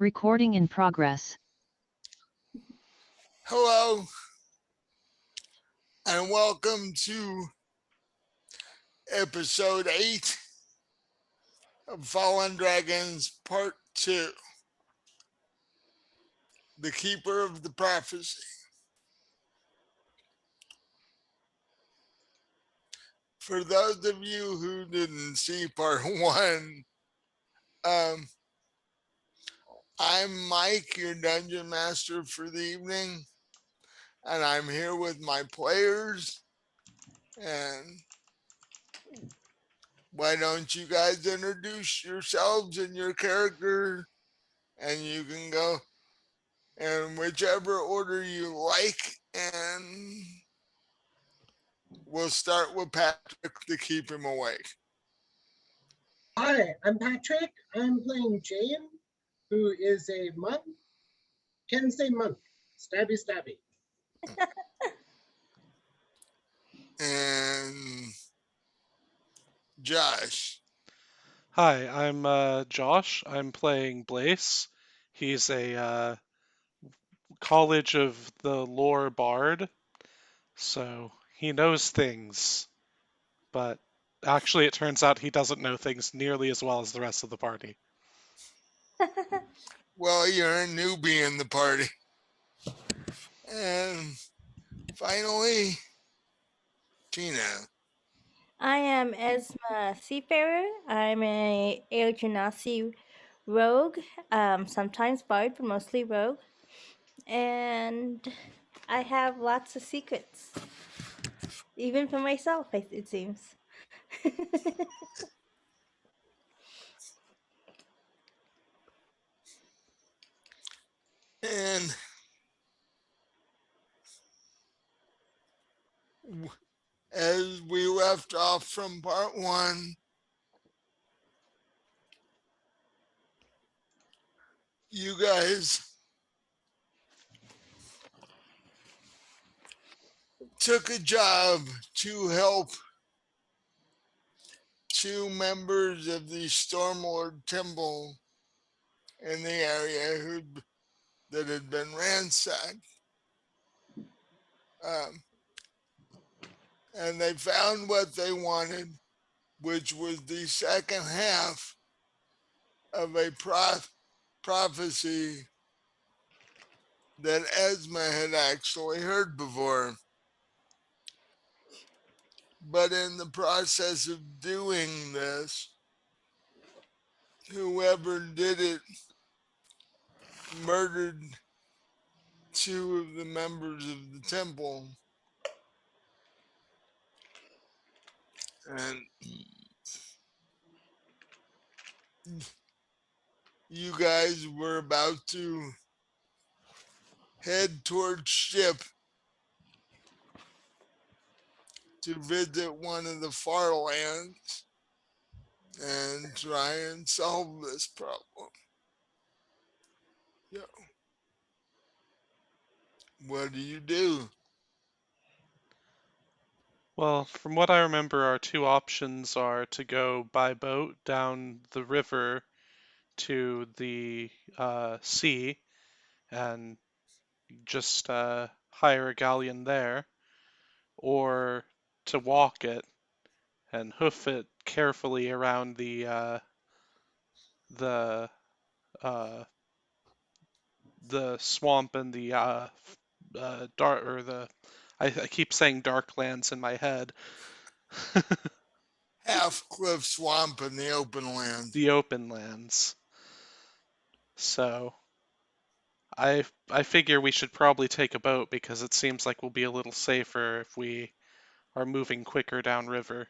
Recording in progress. Hello, and welcome to episode 8 of Fallen Dragons Part 2, The Keeper of the Prophecy. For those of you who didn't see Part 1, I'm Mike, your Dungeon Master for the evening, and I'm here with my players. And why don't you guys introduce yourselves and your character, and you can go in whichever order you like, and we'll start with Patrick to keep him awake. Hi, I'm Patrick. I'm playing Jane, who is a monk. Can say monk. Stabby, stabby. And Josh. Hi, I'm Josh. I'm playing Blaze. He's a College of the Lore bard, so he knows things, but actually it turns out he doesn't know things nearly as well as the rest of the party. Well, you're a newbie in the party. And finally, Tina. I am Esma Seafarer. I'm a Air Genasi rogue, sometimes bard, but mostly rogue. And I have lots of secrets, even for myself, it seems. And as we left off from part 1, you guys took a job to help 2 members of the Stormlord Temple in the area that had been ransacked. And they found what they wanted, which was the second half of a prophecy that Esma had actually heard before. But in the process of doing this, whoever did it murdered 2 of the members of the temple. And you guys were about to head towards ship to visit one of the far lands and try and solve this problem. Yeah. What do you do? Well, from what I remember, our 2 options are to go by boat down the river to the sea and just hire a galleon there, or to walk it and hoof it carefully around the uh, the swamp and the dark or the I keep saying Darklands in my head. Half cliff swamp in the open land. The open lands. So I figure we should probably take a boat because it seems like we'll be a little safer if we are moving quicker downriver.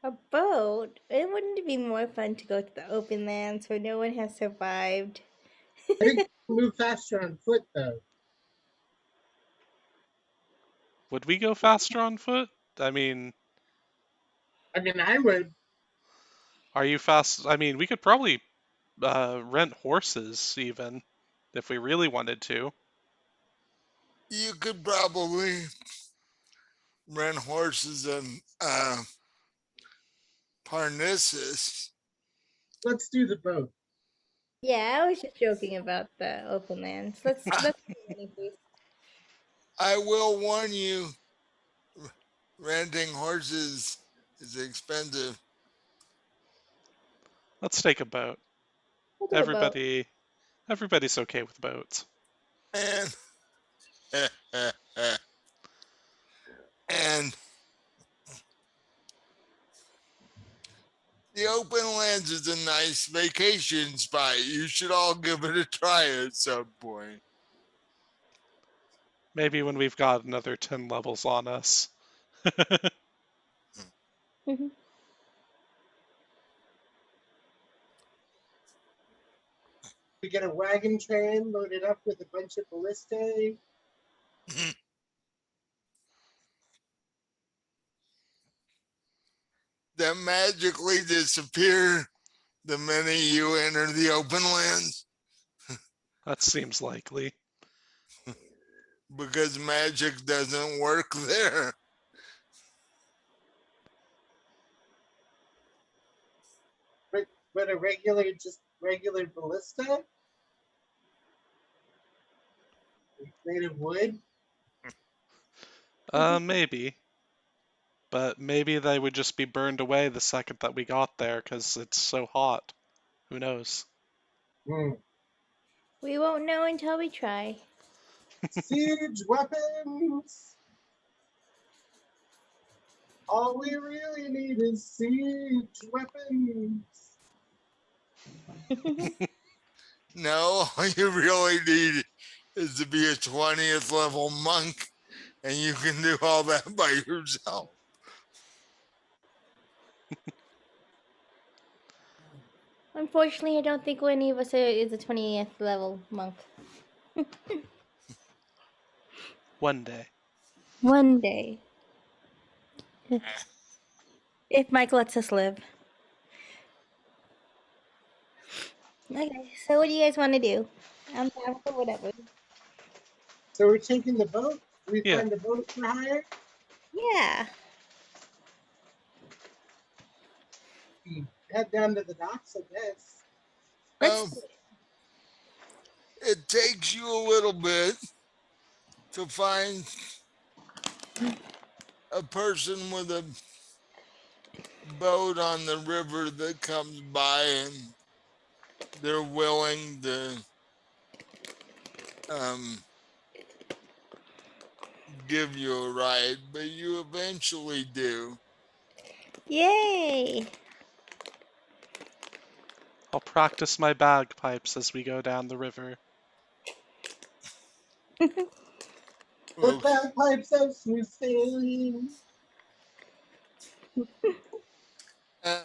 A boat? It wouldn't it be more fun to go to the open lands where no one has survived? I think move faster on foot, though. Would we go faster on foot? I mean, I would. are you fast? I mean, we could probably rent horses even if we really wanted to. You could probably rent horses in Parnassus. Let's do the boat. Yeah, I was just joking about the open lands. Let's continue, please. I will warn you, renting horses is expensive. Let's take a boat. We'll do a boat. Everybody's okay with boats. And and the open lands is a nice vacation spot. You should all give it a try at some point. Maybe when we've got another 10 levels on us. Mhm. We get a wagon train loaded up with a bunch of ballistae. That magically disappear the minute you enter the open lands That seems likely. because magic doesn't work there. But just regular ballista made of wood. Maybe. But maybe they would just be burned away the second that we got there because it's so hot. Who knows? Hmm. We won't know until we try. Siege weapons. All we really need is siege weapons. No, all you really need is to be a 20th level monk and you can do all that by yourself. Unfortunately, I don't think any of us is a 20th level monk. One day. One day. If Mike lets us live. Okay, so what do you guys want to do? I'm down for whatever. So we're taking the boat. We Yeah. find a boat for hire. Yeah. We head down to the docks, I guess. Let's Um, do it. it takes you a little bit to find a person with a boat on the river that comes by and they're willing to um, give you a ride, but you eventually do. Yay! I'll practice my bagpipes as we go down the river. The Well, bagpipes of smooth sailing. uh,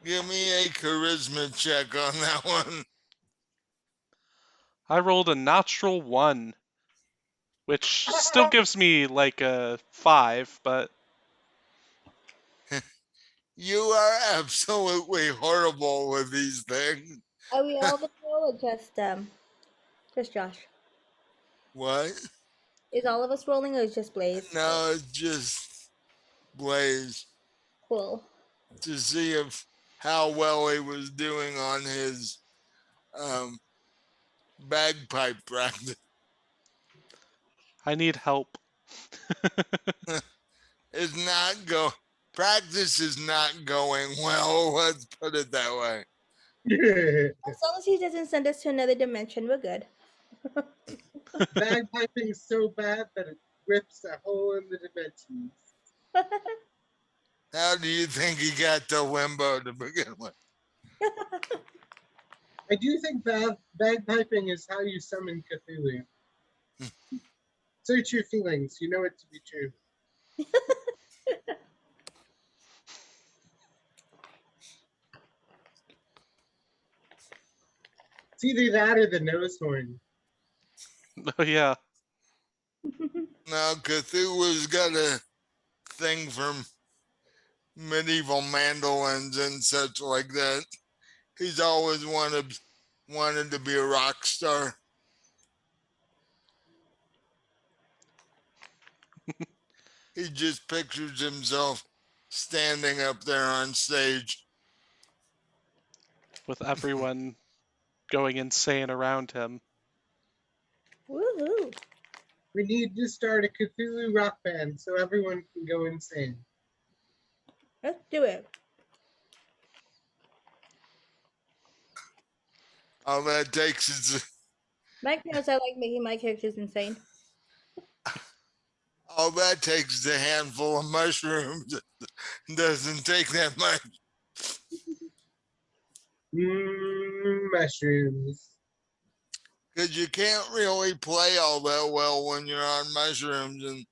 give me a charisma check on that one. I rolled a natural 1, which still gives me like a 5, but You are absolutely horrible with these things. Are we all the roll or just Josh? What? Is all of us rolling or is just Blaze? No, it's just Blaze Cool. to see if how well he was doing on his um, bagpipe practice. I need help. It's not go. Practice is not going well. Let's put it that way. As long as he doesn't send us to another dimension, we're good. Bagpiping is so bad that it rips a hole in the dimensions. How do you think he got to limbo to begin with? I do think bagpiping is how you summon Cthulhu. Search your feelings. You know it to be true. It's either that or the nose horn. Oh, yeah. Now, Cthulhu's got a thing for medieval mandolins and such like that. He's always wanted to be a rock star. He just pictures himself standing up there on stage. with everyone going insane around him. Woohoo! We need to start a Cthulhu rock band so everyone can go insane. Let's do it. All that takes is Mike knows I like making my characters insane. all that takes is a handful of mushrooms. Doesn't take that much. Mushrooms. Because you can't really play all that well when you're on mushrooms, and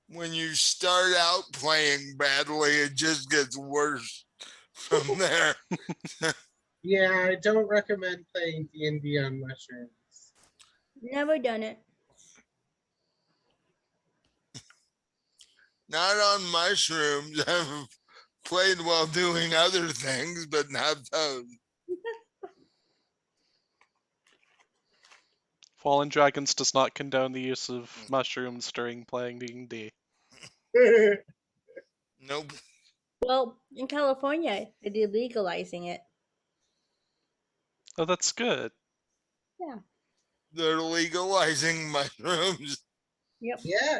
when you start out playing badly, it just gets worse from there. Yeah, I don't recommend playing D&D on mushrooms. Never done it. Not on mushrooms. I've played while doing other things, but not those. Fallen Dragons does not condone the use of mushrooms during playing D&D. Nope. Well, in California, they're legalizing it. Oh, that's good. Yeah. They're legalizing mushrooms. Yep. Yeah,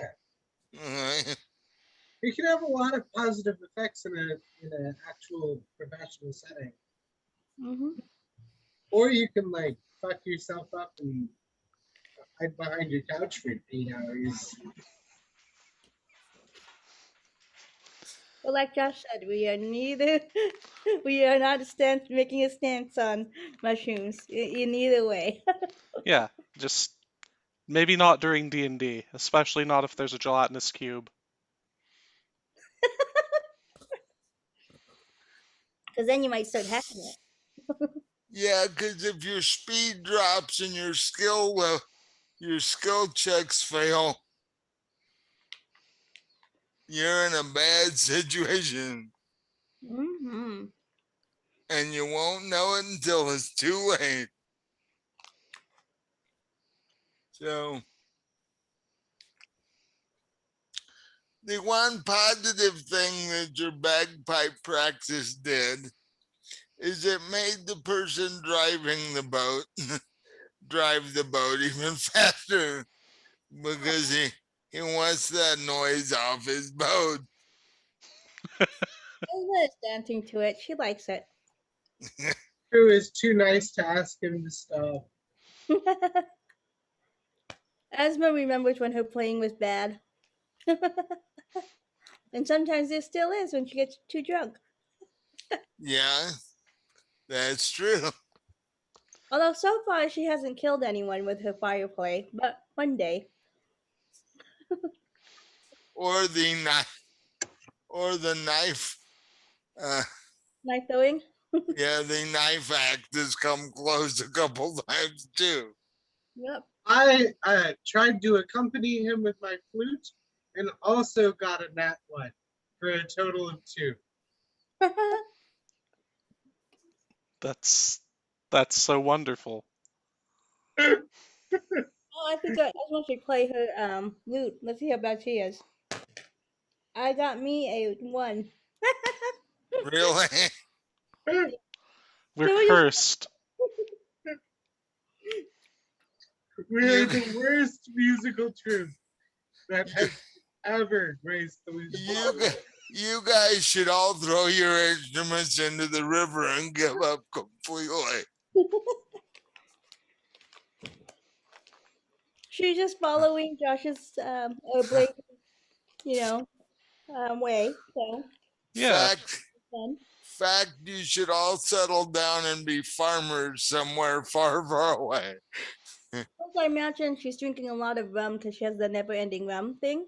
it can have a lot of positive effects in an actual professional setting. Mm-hmm. Or you can like fuck yourself up and hide behind your couch for 8 hours. Well, like Josh said, we are neither. We are not making a stance on mushrooms in either way. Yeah, just maybe not during D&D, especially not if there's a gelatinous cube. Because then you might start hacking it. Yeah, because if your speed drops and your skill checks fail, you're in a bad situation, Mm-hmm. and you won't know it until it's too late. So, the one positive thing that your bagpipe practice did is it made the person driving the boat drive the boat even faster, because he wants that noise off his boat. Isla is dancing to it. She likes it. Who is too nice to ask him to stop. Asma remembers when her playing was bad. And sometimes there still is when she gets too drunk. Yeah, that's true. Although so far she hasn't killed anyone with her fire play, but one day. Or the knife. Uh, Knife throwing? yeah, the knife act has come close a couple times too. Yep. I tried to accompany him with my flute and also got a nat 1 for a total of 2. That's so wonderful. Oh, I think I just want to play her lute. Let's see how bad she is. I got me a 1. Really? We're So you- cursed. We're You- the worst musical troupe that has ever graced the musical You, hall. you guys should all throw your instruments into the river and give up completely. She's just following Josh's or Blake's, way. So Yeah. fun. Fact, you should all settle down and be farmers somewhere far, far away. Also, I imagine she's drinking a lot of rum because she has the never-ending rum thing.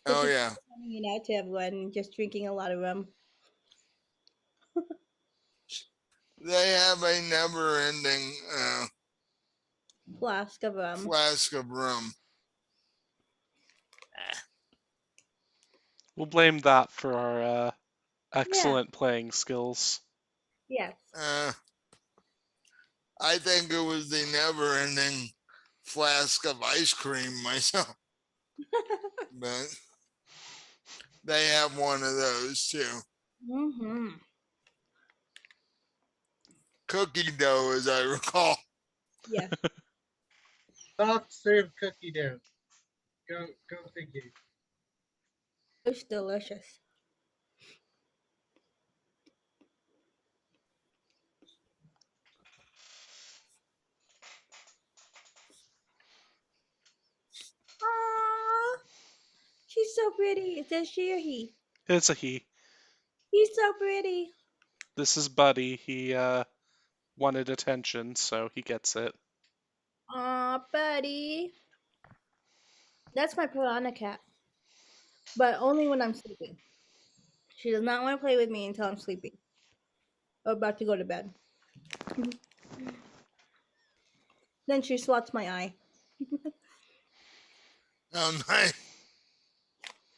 So Oh she's yeah, hanging out to everyone and just drinking a lot of rum. they have a never-ending Flask of rum. flask of rum. We'll blame that for our excellent playing skills. Yes. I think it was the never-ending flask of ice cream myself, but they have one of those too. Mm-hmm. cookie dough, as I recall. Yeah. Soft serve cookie dough. Go figure. It's delicious. Aww. She's so pretty. Is that she or he? It's a he. He's so pretty. This is Buddy. He wanted attention, so he gets it. Aw, buddy. That's my piranha cat. But only when I'm sleeping. She does not want to play with me until I'm sleeping. Or about to go to bed. Then she swats my eye. Oh, nice.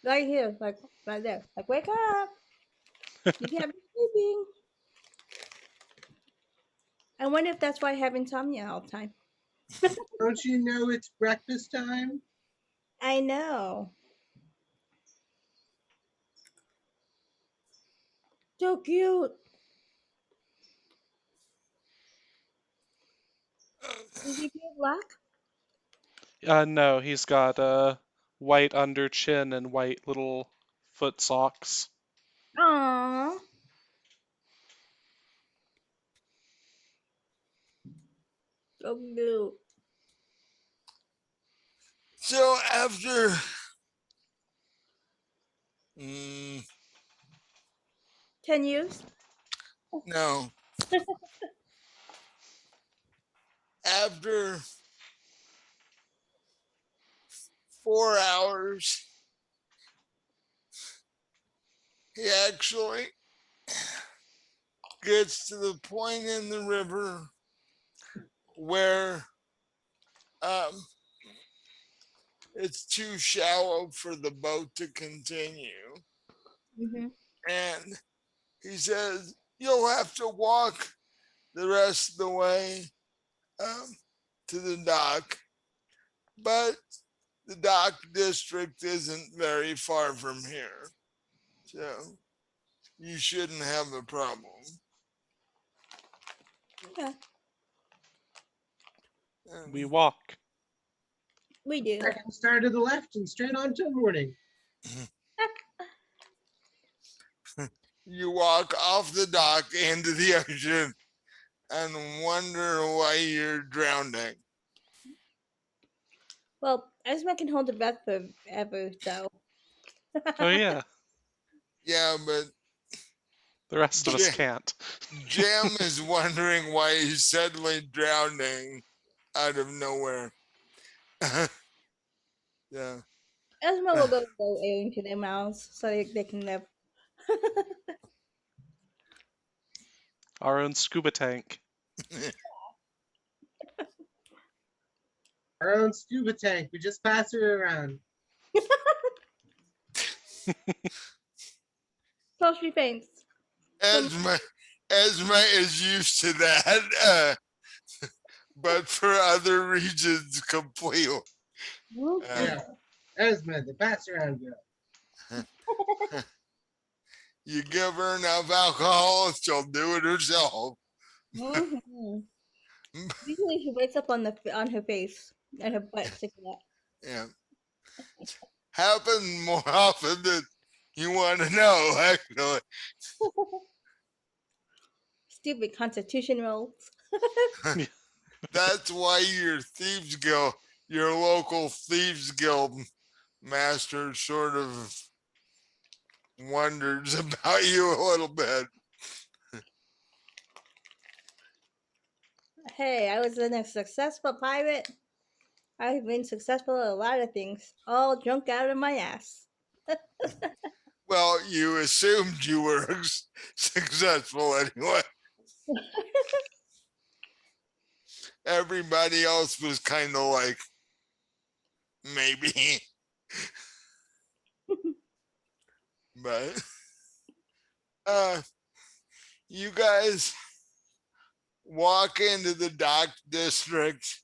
Right here, like right there. Like, wake up. You can't be sleeping. I wonder if that's why I have insomnia all the time. Don't you know it's breakfast time? I know. So cute. Is he pure black? No, he's got white under chin and white little foot socks. Aww. So cute. So after 10 years? no, after 4 hours, he actually gets to the point in the river where it's too shallow for the boat to continue. Mm-hmm. And he says, you'll have to walk the rest of the way to the dock. But the dock district isn't very far from here. So you shouldn't have a problem. Okay. We walk. We do. Second star to the left and straight on to morning. You walk off the dock into the ocean and wonder why you're drowning. Well, Esma can hold her breath forever, so. Oh yeah, Yeah, but the rest of us Yeah. can't. Jim is wondering why he's suddenly drowning out of nowhere. Yeah. Esma will go air into their mouths so they can live. Our own scuba tank. Our own scuba tank. We just pass her around. So she faints. Esma is used to that, but for other reasons completely. Yeah. Esma, the pass around girl. You give her enough alcohol, she'll do it herself. Mm-hmm. Usually she wakes up on her face and her butt sticking out. Yeah. Happens more often than you want to know, actually. Stupid Constitution rules. That's why your local Thieves Guild master sort of wonders about you a little bit. Hey, I was a successful pirate. I've been successful at a lot of things, all drunk out of my ass. Well, you assumed you were successful anyway. Everybody else was kind of like, maybe. But you guys walk into the dock district.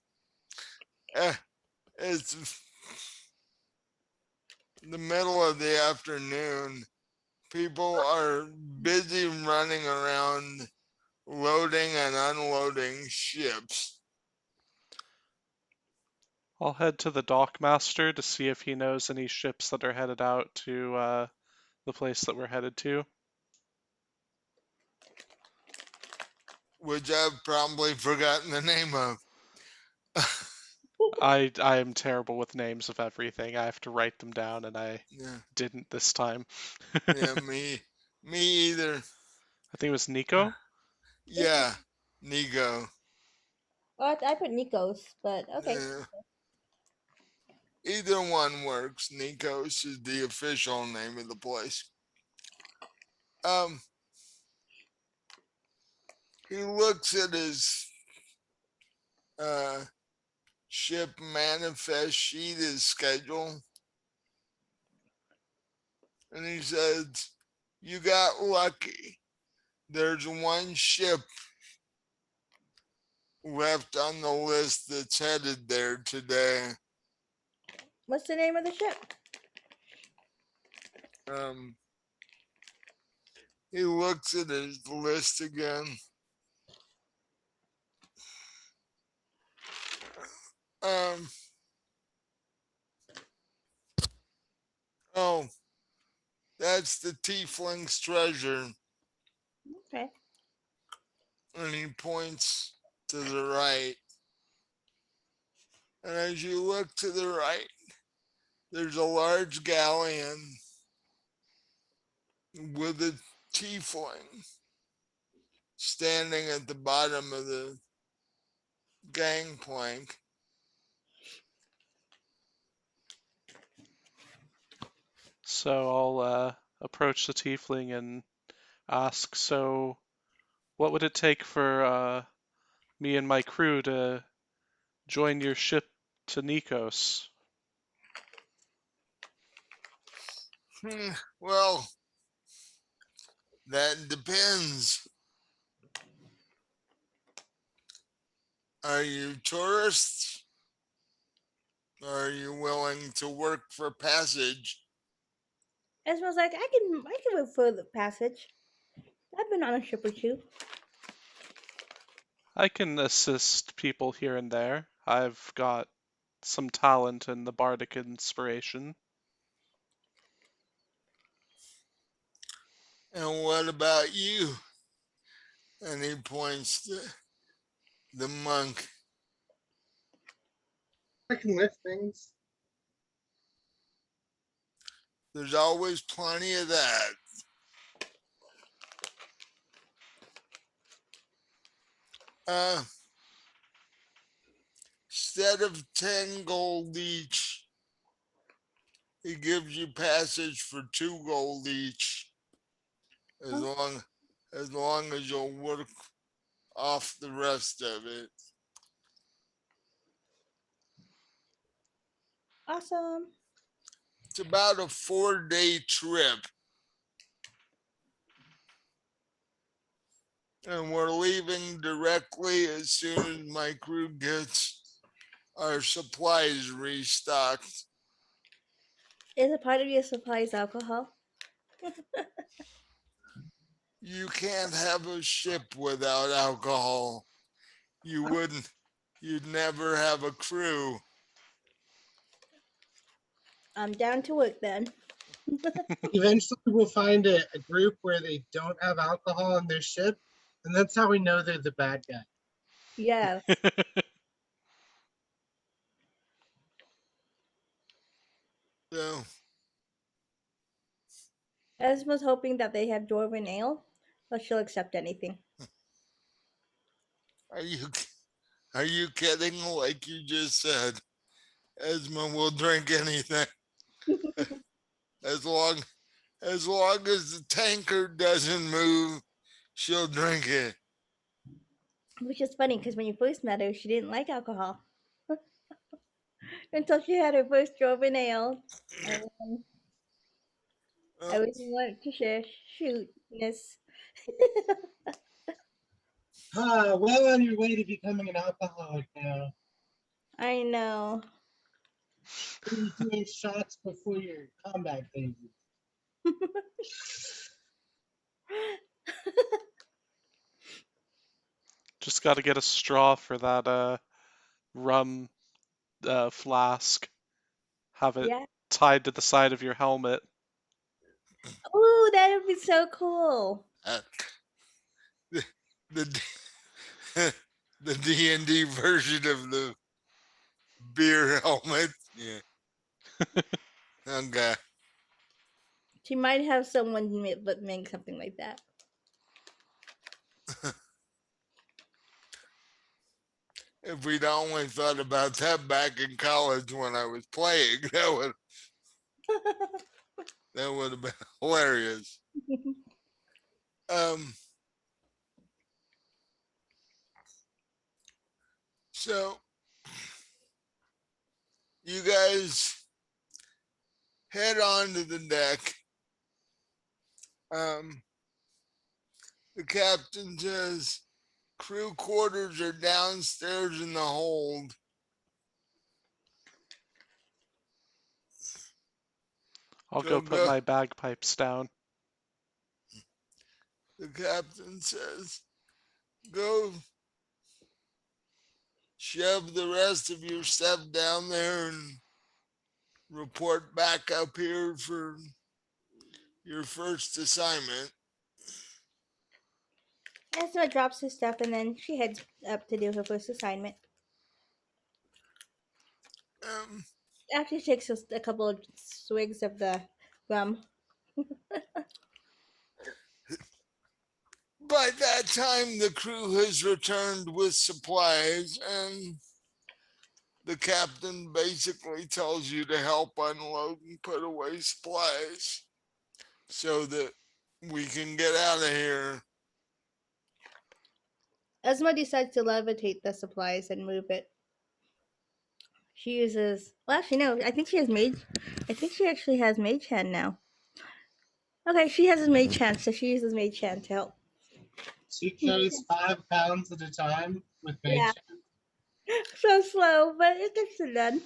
It's the middle of the afternoon. People are busy running around loading and unloading ships. I'll head to the dockmaster to see if he knows any ships that are headed out to the place that we're headed to. Which I've probably forgotten the name of. I am terrible with names of everything. I have to write them down, and I Yeah, didn't this time. yeah, me either. I think it was Nico. Yeah, Nigo. Oh, I put Nikos, but okay. Yeah. Either one works. Nikos is the official name of the place. Um, he looks at his uh ship manifest sheet, his schedule, and he says, "You got lucky. There's one ship left on the list that's headed there today." What's the name of the ship? Um, he looks at his list again. Um, oh, that's the Tiefling's treasure. Okay. And he points to the right. And as you look to the right, there's a large galleon with a tiefling standing at the bottom of the gangplank. So I'll approach the tiefling and ask, so what would it take for me and my crew to join your ship to Nikos? Well, that depends. Are you tourists? Or are you willing to work for passage? Esma's like, I can work for the passage. I've been on a ship or two. I can assist people here and there. I've got some talent in the bardic inspiration. And what about you? And he points to the monk. I can lift things. There's always plenty of that. Uh, Instead of 10 gold each, he gives you passage for 2 gold each, as Oh. long as you'll work off the rest of it. Awesome. It's about a 4-day trip. And we're leaving directly as soon as my crew gets our supplies restocked. Is a part of your supplies alcohol? You can't have a ship without alcohol. You'd never have a crew. I'm down to work then. Eventually, we'll find a group where they don't have alcohol on their ship, and that's how we know they're the bad guy. Yeah. So, Esma's hoping that they have dwarven ale, but she'll accept anything. are you kidding? Like you just said, Esma will drink anything as long as the tanker doesn't move. She'll drink it. Which is funny because when you first met her, she didn't like alcohol until she had her first dwarven ale. And Uh, everything went to shootness. Well on your way to becoming an alcoholic now. I know. You're doing shots before your combat phases. just got to get a straw for that rum flask. Have it Yeah. tied to the side of your helmet. Ooh, that would be so cool. Uh, the the D&D version of the beer helmet. Yeah. Okay. She might have someone make something like that. If we'd only thought about that back in college when I was playing, that would have been hilarious. Um. So you guys head on to the deck. Um. The captain says crew quarters are downstairs in the hold. I'll So go put go. my bagpipes down. The captain says, go shove the rest of your stuff down there and report back up here for your first assignment. Esma drops her stuff and then she heads up to do her first assignment. Um, After she takes a couple of swigs of the rum. by that time, the crew has returned with supplies, and the captain basically tells you to help unload and put away supplies so that we can get out of here. Esma decides to levitate the supplies and move it. She uses. Well, actually, no. I think she has mage. I think she actually has mage hand now. Okay, she has a mage hand, so she uses mage hand to help. She carries 5 pounds at a time with Yeah. mage. So slow, but it gets it done.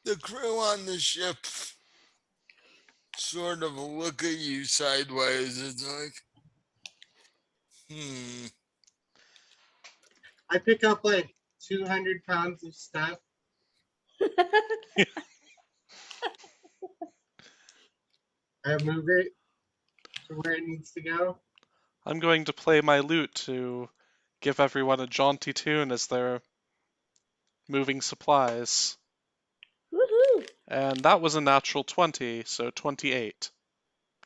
The crew on the ship sort of look at you sideways. It's like, I pick up like 200 pounds of stuff. I move it to where it needs to go. I'm going to play my lute to give everyone a jaunty tune as they're moving supplies. Woohoo! And that was a natural 20, so 28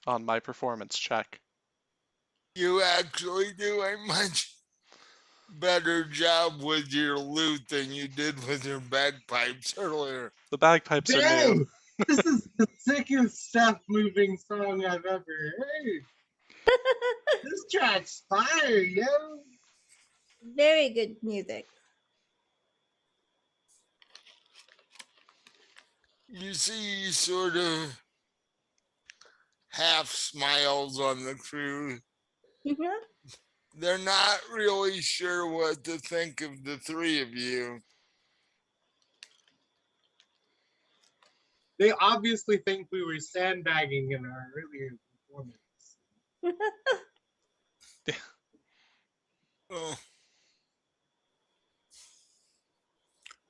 on my performance check. you actually do a much better job with your lute than you did with your bagpipes earlier. The bagpipes are new. Dang! This is the sickest stuff moving song I've ever heard. This track's fire, yo! Very good music. You see sort of half smiles on the crew. They're not really sure what to think of the three of you. They obviously think we were sandbagging in our earlier performance. Oh,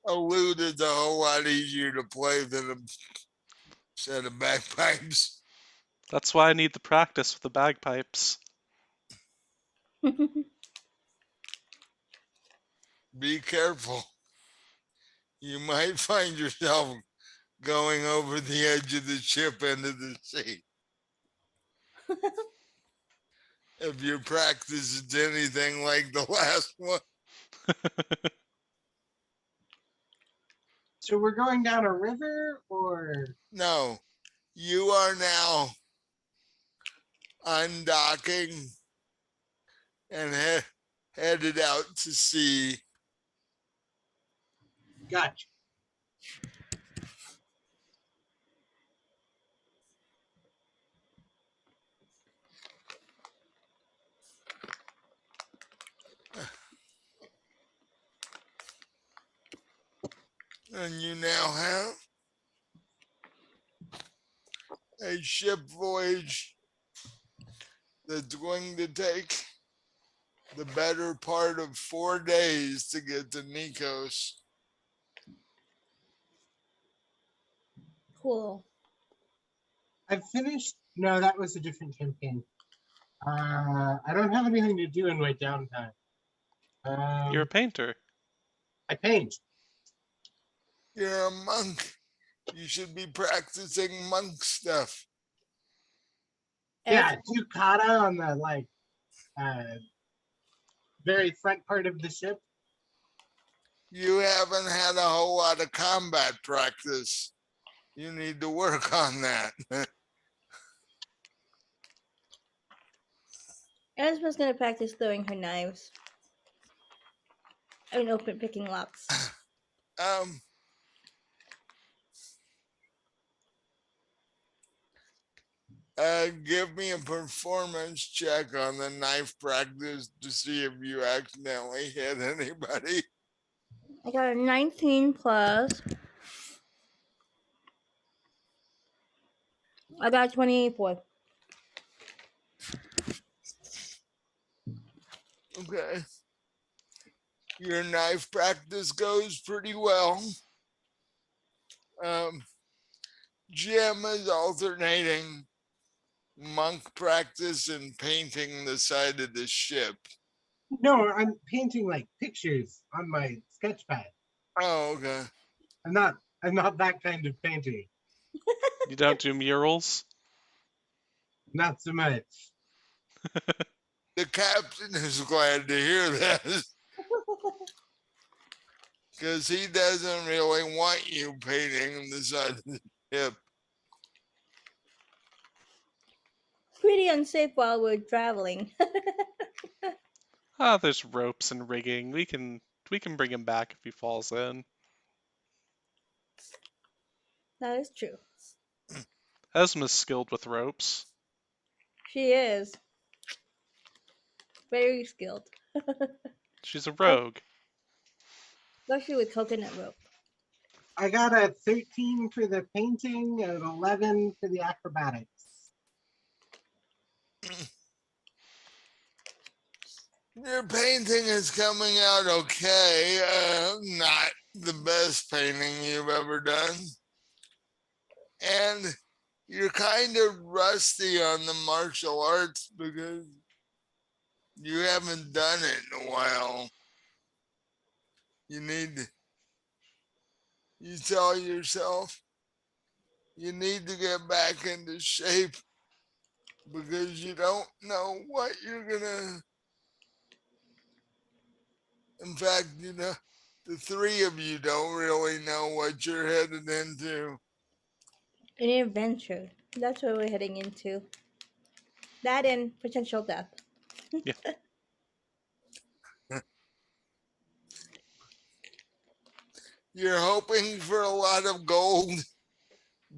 a lute is a whole lot easier to play than a set of bagpipes. That's why I need the practice with the bagpipes. Be careful. You might find yourself going over the edge of the ship into the sea. If your practice is anything like the last one. So we're going down a river, or No, you are now undocking and headed out to sea. gotcha. And you now have a ship voyage that's going to take the better part of 4 days to get to Nikos. Cool. I've finished. No, that was a different campaign. I don't have anything to do in my downtime. You're a painter. I paint. You're a monk. You should be practicing monk stuff. Yeah, As- two kata on the very front part of the ship. You haven't had a whole lot of combat practice. You need to work on that. Esma's gonna practice throwing her knives and open picking locks. Give me a performance check on the knife practice to see if you accidentally hit anybody. I got a 19 plus. I got a 24. Okay. Your knife practice goes pretty well. Jim is alternating monk practice and painting the side of the ship. No, I'm painting like pictures on my sketch pad. Oh, okay. I'm not that kind of painter. You don't do murals? Not so much. The captain is glad to hear that because he doesn't really want you painting the side of the ship. Pretty unsafe while we're traveling. Ah, there's ropes and rigging. We can bring him back if he falls in. That is true. Esma's skilled with ropes. She is. Very skilled. She's a rogue. Especially with coconut rope. I got a 13 for the painting and an 11 for the acrobatics. Your painting is coming out okay. Not the best painting you've ever done. And you're kind of rusty on the martial arts because you haven't done it in a while. You tell yourself you need to get back into shape because you don't know what you're gonna. In fact, the three of you don't really know what you're headed into. An adventure. That's what we're heading into. That and potential death. You're hoping for a lot of gold,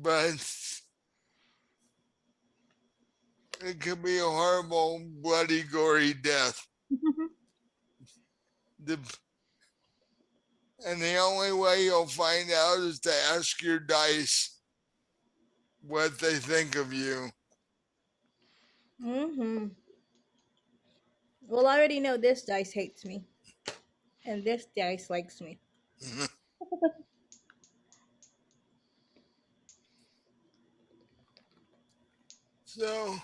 but it could be a horrible, bloody, gory death. And the only way you'll find out is to ask your dice what they think of you. Mm-hmm. Well, I already know this dice hates me. And this dice likes me. So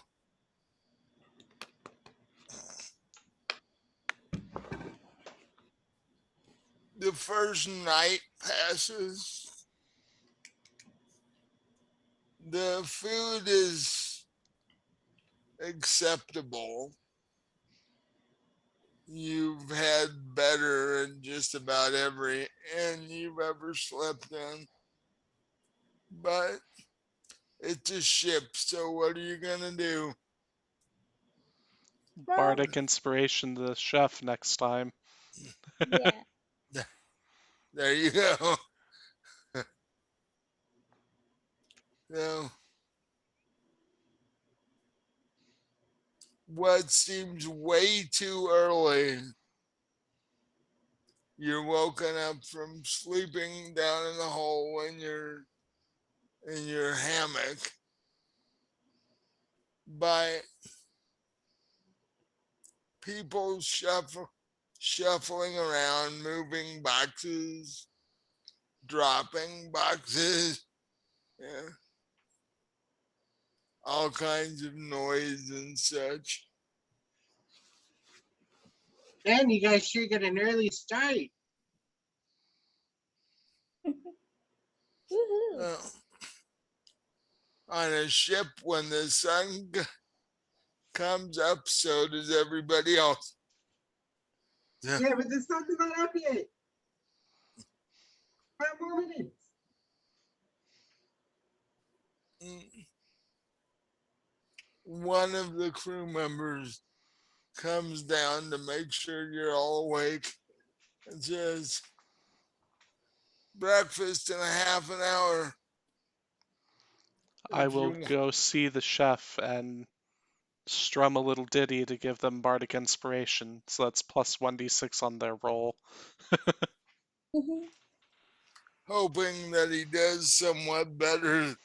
the first night passes. The food is acceptable. You've had better in just about every inn you've ever slept in. But it's a ship, so what are you gonna do? Well, Bardic inspiration to the chef next time. yeah. There you go. So what seems way too early, you're woken up from sleeping down in the hole in your hammock by people shuffling around, moving boxes, dropping boxes, yeah, all kinds of noise and such. Man, you guys sure get an early start. Woohoo! On a ship, when the sun comes up, so does everybody else. Yeah, but the sun's not up yet. 5 more minutes. One of the crew members comes down to make sure you're all awake and says, breakfast in a half an hour. I If will you go see the chef and strum a little ditty to give them bardic inspiration. So that's plus 1d6 on their roll. hoping that he does somewhat better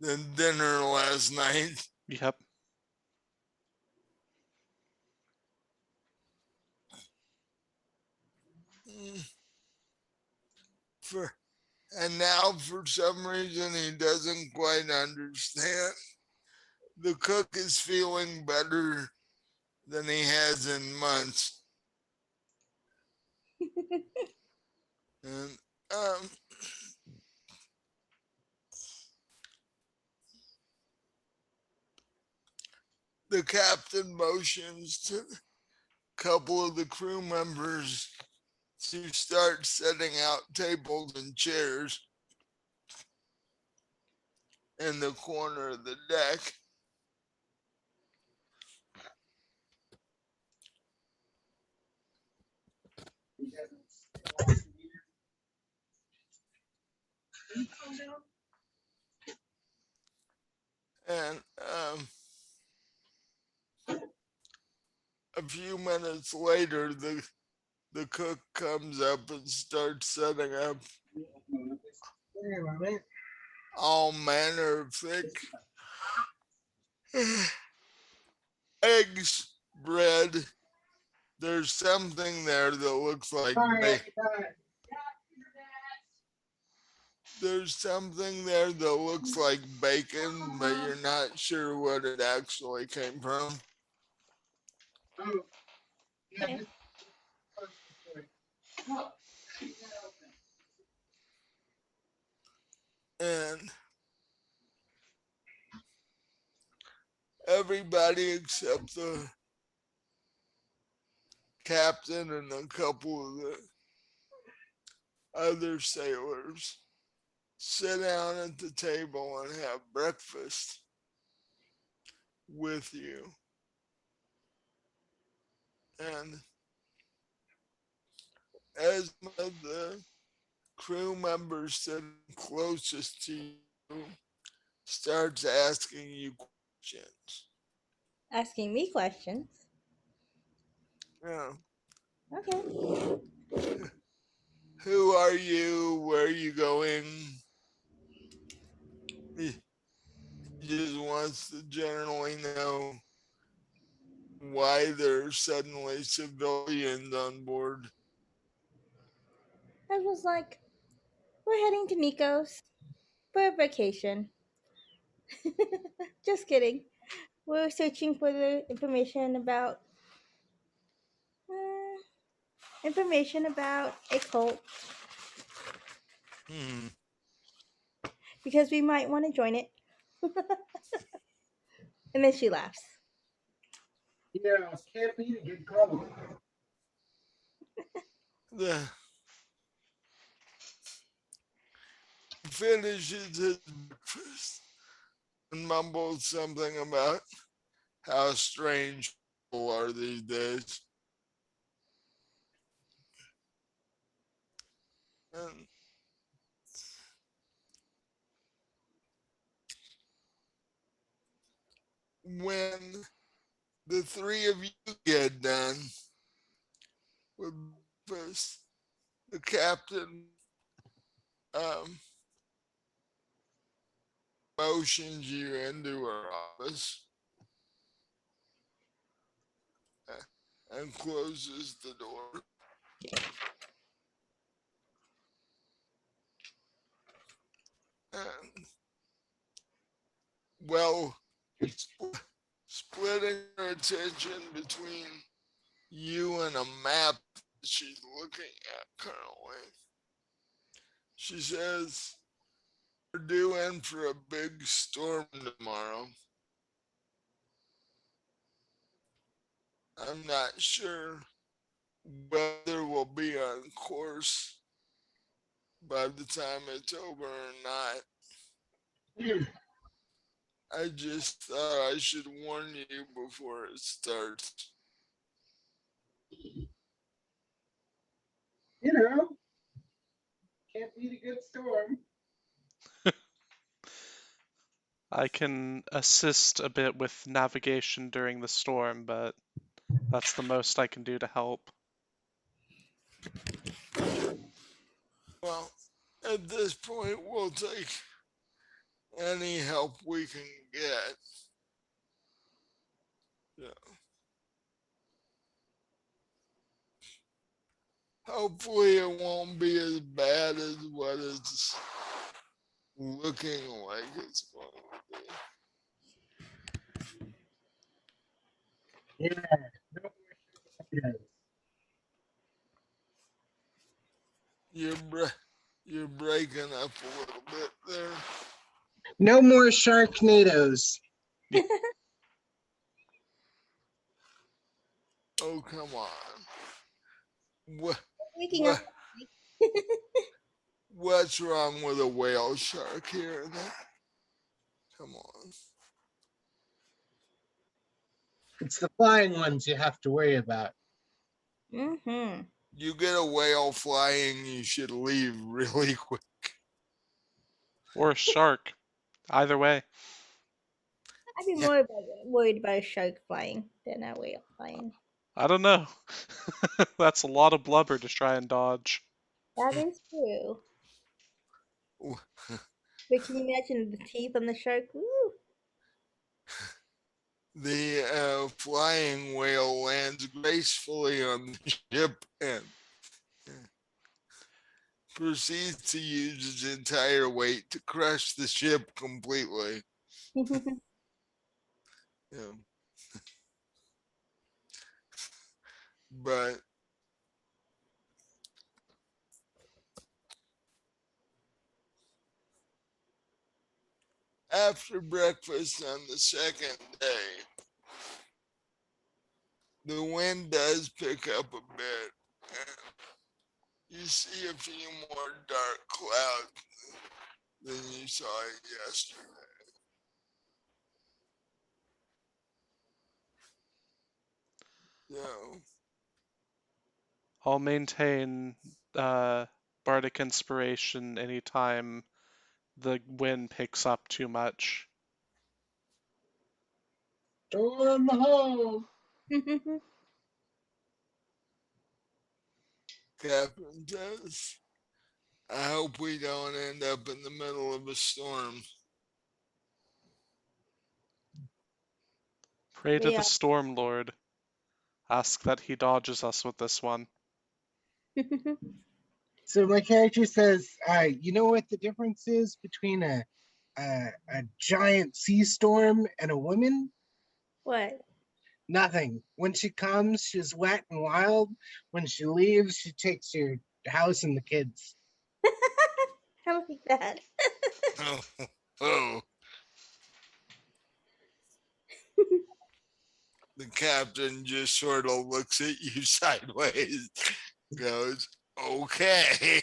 than dinner last night. Yep. For and now for some reason he doesn't quite understand. The cook is feeling better than he has in months. And the captain motions to a couple of the crew members to start setting out tables and chairs in the corner of the deck. And a few minutes later, the cook comes up and starts setting up all manner of thick eggs, bread. There's something there that looks like there's something there that looks like bacon, but you're not sure what it actually came from. And everybody except the captain and a couple of the other sailors sit down at the table and have breakfast with you. And as one of the crew members sitting closest to you starts asking you questions. Asking me questions. Yeah. Okay. Who are you? Where are you going? He just wants to generally know why there's suddenly civilians on board. I was like, we're heading to Nico's for a vacation. Just kidding. We're searching for the uh, information about a cult Hmm. because we might want to join it. And then she laughs. Yeah, can't be a good call. The finishes his breakfast and mumbles something about how strange people are these days. And when the three of you get done with breakfast, the captain um, motions you into her office and closes the door. And, well, splitting her attention between you and a map that she's looking at currently. She says, we're due in for a big storm tomorrow. I'm not sure whether we'll be on course by the time it's over or not. I just thought I should warn you before it starts. You know, can't beat a good storm. I can assist a bit with navigation during the storm, but that's the most I can do to help. Well, at this point, we'll take any help we can get. Yeah. Hopefully, it won't be as bad as what it's looking like it's going to be. Yeah. No more tornadoes. You're breaking up a little bit there. No more Sharknadoes. Oh, come on. Waking up. What's wrong with a whale shark here? Come on. It's the flying ones you have to worry about. Mm-hmm. You get a whale flying, you should leave really quick. Or a shark. Either way. I'd be Yeah. more worried about a shark flying than a whale flying. I don't know. That's a lot of blubber to try and dodge. That is true. But can you imagine the teeth on the shark? Woo! The flying whale lands gracefully on the ship and proceeds to use its entire weight to crush the ship completely. Yeah. But after breakfast on the second day, the wind does pick up a bit. And you see a few more dark clouds than you saw yesterday. So, I'll maintain bardic inspiration anytime the wind picks up too much. Storm home. Captain says, I hope we don't end up in the middle of a storm. Pray to Yeah. the Storm Lord. Ask that he dodges us with this one. So my character says, you know what the difference is between a giant sea storm and a woman? What? Nothing. When she comes, she's wet and wild. When she leaves, she takes your house and the kids. I like that. Oh, oh. The captain just sort of looks at you sideways, goes, okay.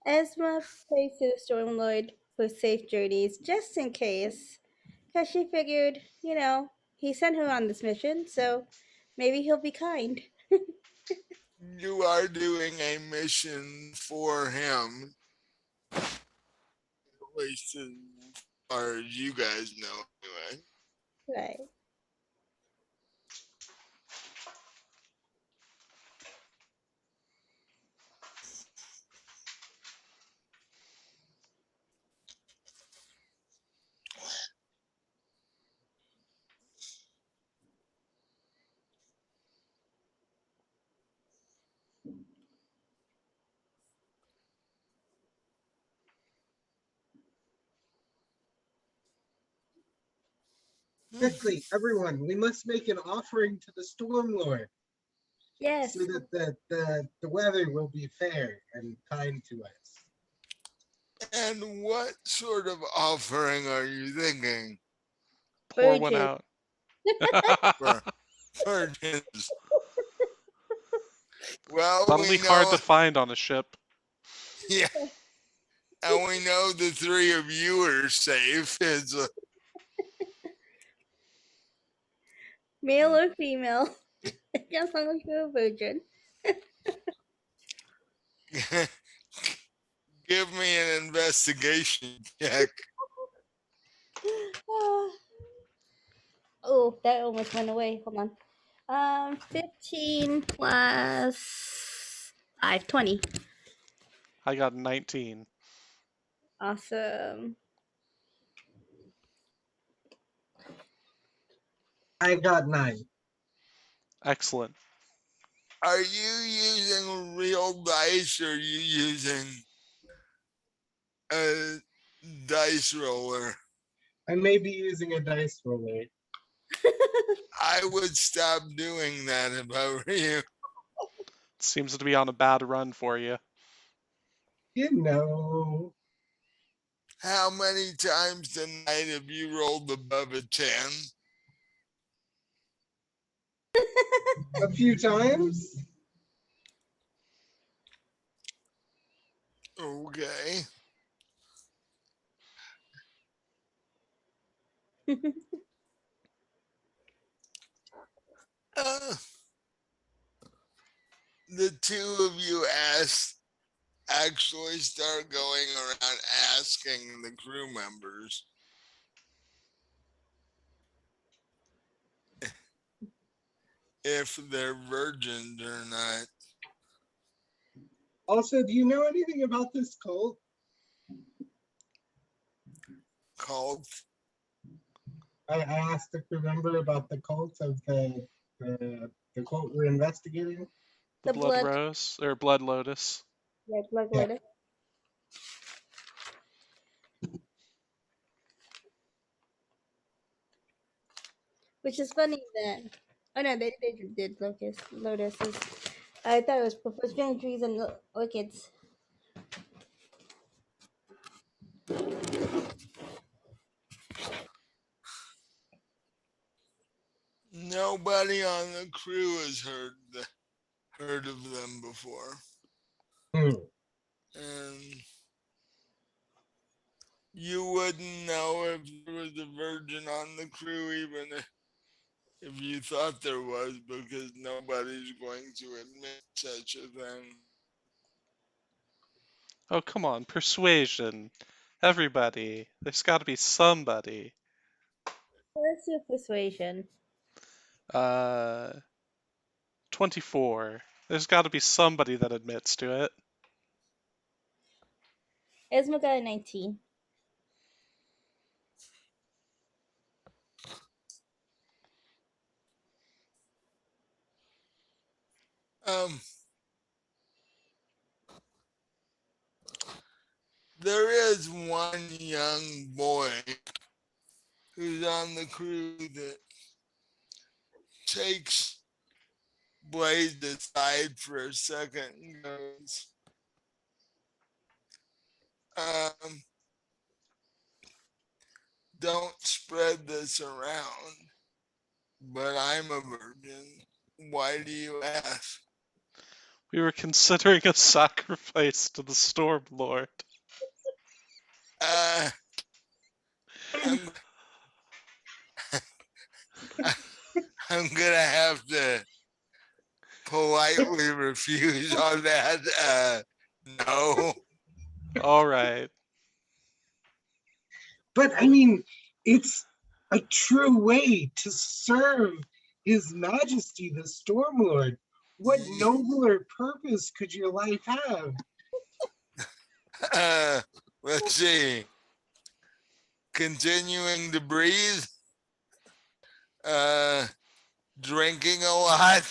Esma prays to the Storm Lord for safe journeys just in case. Because she figured, he sent her on this mission, so maybe he'll be kind. You are doing a mission for him, at least as far as you guys know, anyway. Right. Quickly, everyone, we must make an offering to the Storm Lord Yes. so that the weather will be fair and kind to us. And what sort of offering are you thinking Pour one Virgin. out. for virgins? Well, Suddenly we hard know, to find on a ship. yeah, and we know the three of you are safe. Male or female. As long as you're a virgin. Give me an investigation check. Oh, that almost went away. Hold on. 15 plus 5, 20. I got 19. Awesome. I got 9. Excellent. Are you using real dice or are you using a dice roller? I may be using a dice roller. I would stop doing that if I were you. Seems to be on a bad run for you. You know, How many times tonight have you rolled above a 10? a few times. Okay. Uh, the two of you actually start going around asking the crew members if they're virgins or not. Also, do you know anything about this cult? Called I asked the crew member about the cult of the cult we're investigating. The The blood. Rose or Blood Lotus. Yeah, blood Yeah. lotus. Which is funny that. Oh no, they did lotuses. I thought it was professional trees and orchids. nobody on the crew has heard of them before. Hmm. And you wouldn't know if there was a virgin on the crew, even if you thought there was, because nobody's going to admit such a thing. Oh, come on. Persuasion. Everybody. There's got to be somebody. Let's do persuasion. 24. There's got to be somebody that admits to it. Esma got a 19. There is one young boy who's on the crew that takes Blade aside for a second and goes, um, don't spread this around, but I'm a virgin. Why do you ask? We were considering a sacrifice to the Storm Lord. Uh, I'm, I'm gonna have to politely refuse on that. No. All right. But I mean, it's a true way to serve His Majesty the Stormlord. What nobler purpose could your life have? Let's see. Continuing to breathe. Drinking a lot.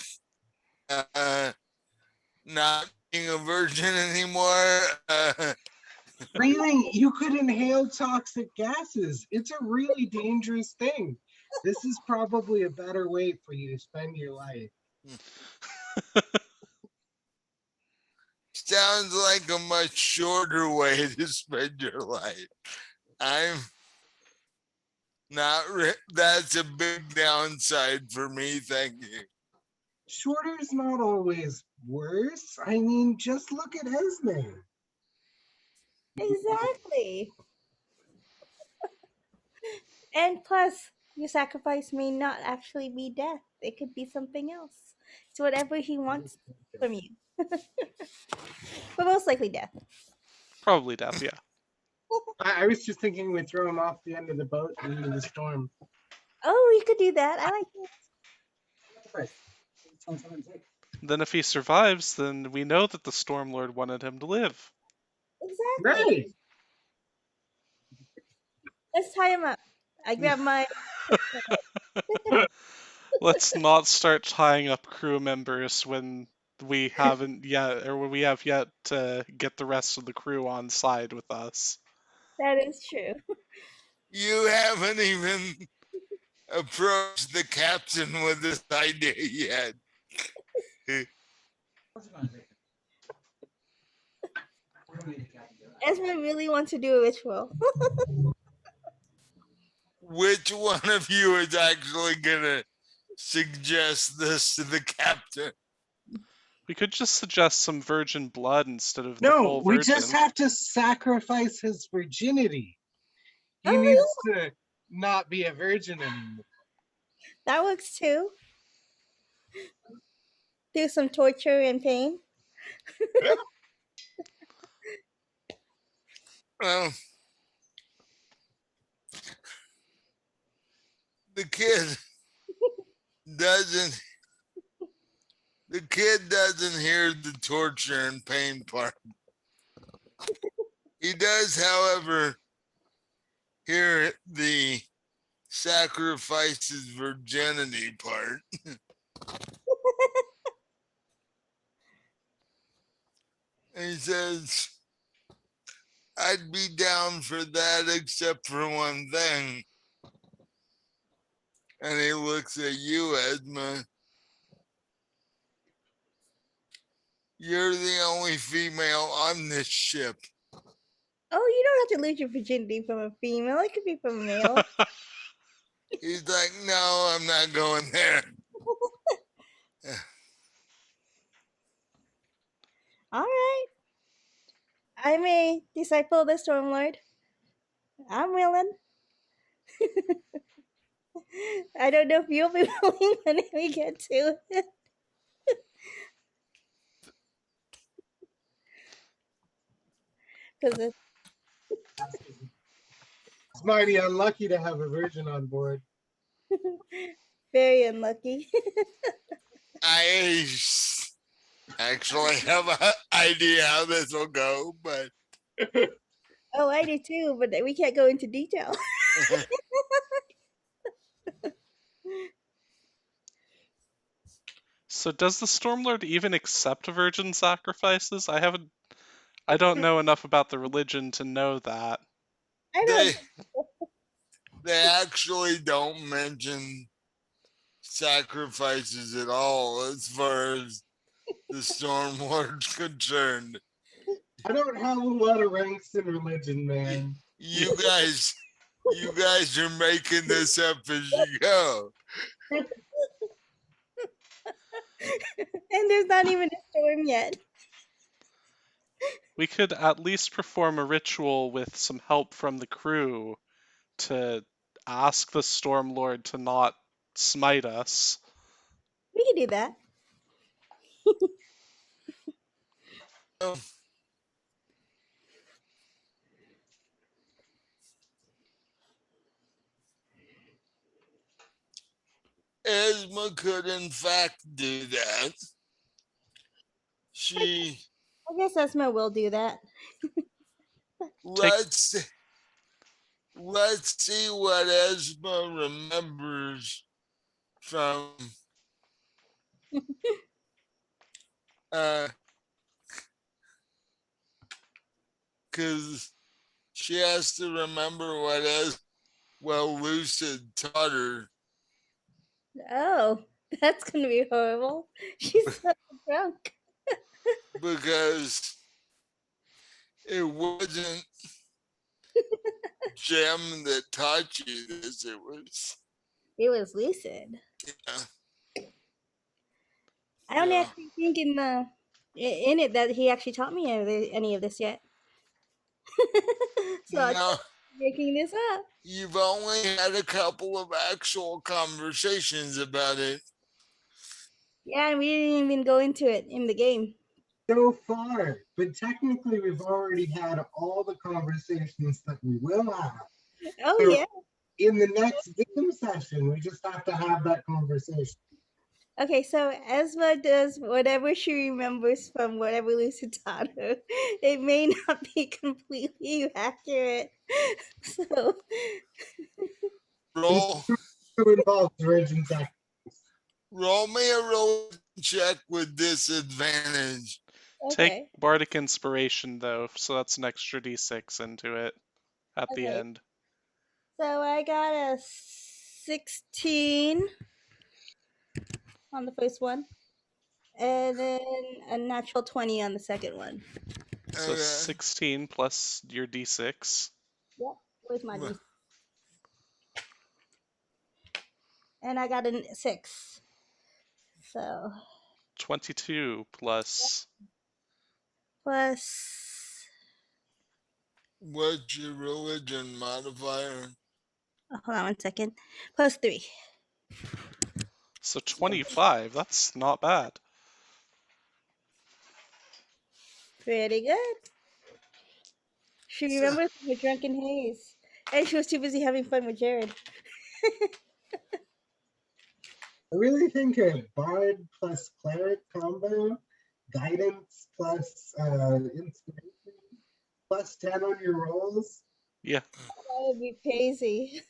Not being a virgin anymore. Breathing, you could inhale toxic gases. It's a really dangerous thing. This is probably a better way for you to spend your life. Sounds like a much shorter way to spend your life. I'm not. That's a big downside for me. Thank you. Shorter is not always worse. I mean, just look at Esme. Exactly. And plus, your sacrifice may not actually be death. It could be something else. It's whatever he wants from you. But most likely death. Probably death, yeah. I was just thinking we'd throw him off the end of the boat into the storm. Oh, you could do that. I like that. Then if he survives, then we know that the Stormlord wanted him to live. Exactly. Right. Let's tie him up. I grab my. Let's not start tying up crew members when we haven't yet, or when we have yet to get the rest of the crew on side with us. That is true. You haven't even approached the captain with this idea yet. Esmond really wants to do a ritual. Which one of you is actually gonna suggest this to the captain? We could just suggest some virgin blood instead of the No, whole we virgin. just have to sacrifice his virginity. He Oh, needs to not be a virgin anymore. that works too. Do some torture and pain. Well, the kid doesn't. The kid doesn't hear the torture and pain part. He does, however, hear the sacrifices virginity part. And he says, I'd be down for that except for one thing. And he looks at you, Edma. You're the only female on this ship. Oh, you don't have to lose your virginity from a female. It could be from a male. He's like, no, I'm not going there. All right. I'm a disciple of the Stormlord. I'm willing. I don't know if you'll be willing when we get to it. Because it's It's mighty unlucky to have a virgin on board. very unlucky. I actually have an idea how this will go, but Oh, I do too, but we can't go into detail. So does the Stormlord even accept virgin sacrifices? I don't know enough about the religion to know that. I they don't. they actually don't mention sacrifices at all as far as the Stormlord's concerned. I don't have a lot of ranks in religion, man. You guys are making this up as you go. And there's not even a storm yet. We could at least perform a ritual with some help from the crew to ask the Stormlord to not smite us. We can do that. Esma could in fact do that. She I guess Esma will do that. let's see what Esma remembers from because she has to remember what Lucid taught her Oh, that's gonna be horrible. She's so drunk. because it wasn't Jem that taught you this. It was lucid. Yeah, I don't yeah. actually think in it that he actually taught me any of this yet. So I'm No, making this up. you've only had a couple of actual conversations about it. Yeah, and we didn't even go into it in the game. So far, but technically we've already had all the conversations that we will have. Oh So yeah. in the next game session, we just have to have that conversation. Okay, so Esma does whatever she remembers from whatever Lucy taught her. It may not be completely accurate. So Roll, It also involves raging tech. roll me a roll check with disadvantage. Take okay. Bardic Inspiration, though, so that's an extra d6 into it at the Okay. end. So I got a 16 on the first one. And then a natural 20 on the second one. So Okay. 16 plus your d6. Yep. Where's my D? And I got a 6. So 22 plus. plus. What's your religion modifier? Oh, hold on one second. Plus 3. So 25. That's not bad. Pretty good. She remembers her drunken haze. And she was too busy having fun with Jared. I really think a bard plus cleric combo, guidance plus inspiration, plus 10 on your rolls. Yeah. That would be crazy.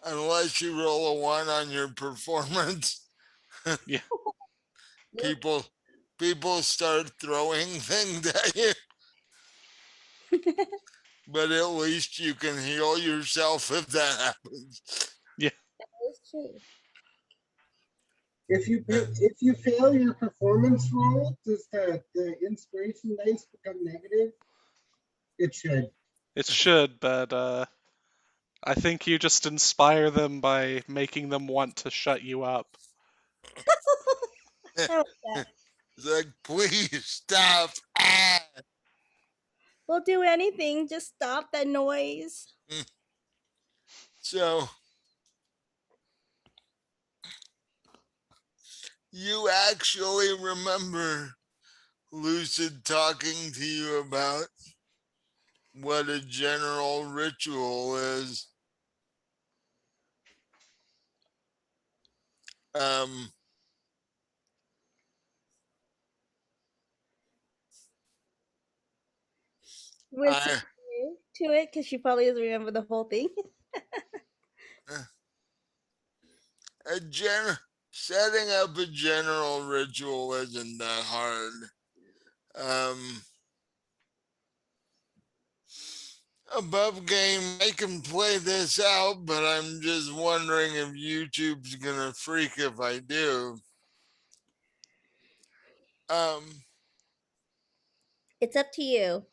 Unless you roll a 1 on your performance, Yeah. people start throwing things at you. But at least you can heal yourself if that happens. That's true. If you fail your performance roll, does the inspiration dice become negative? It should. It should, but I think you just inspire them by making them want to shut you up. How was that? It's like, please stop. Ah. We'll do anything. Just stop that noise. So you actually remember Lucid talking to you about what a general ritual is. Um, With I, to it because she probably doesn't remember the whole thing. a setting up a general ritual isn't that hard. Above game, I can play this out, but I'm just wondering if YouTube's gonna freak if I do. It's up to you.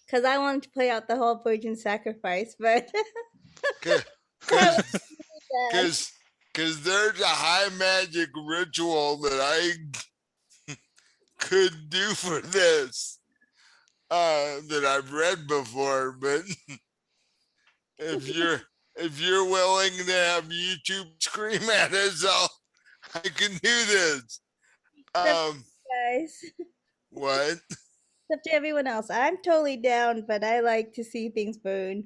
Because I wanted to play out the whole virgin sacrifice, but cause, that cause, was bad. cause there's a high magic ritual that I could do for this, that I've read before, but if you're willing to have YouTube scream at us, I can do this. Guys, What? it's up to everyone else. I'm totally down, but I like to see things burn.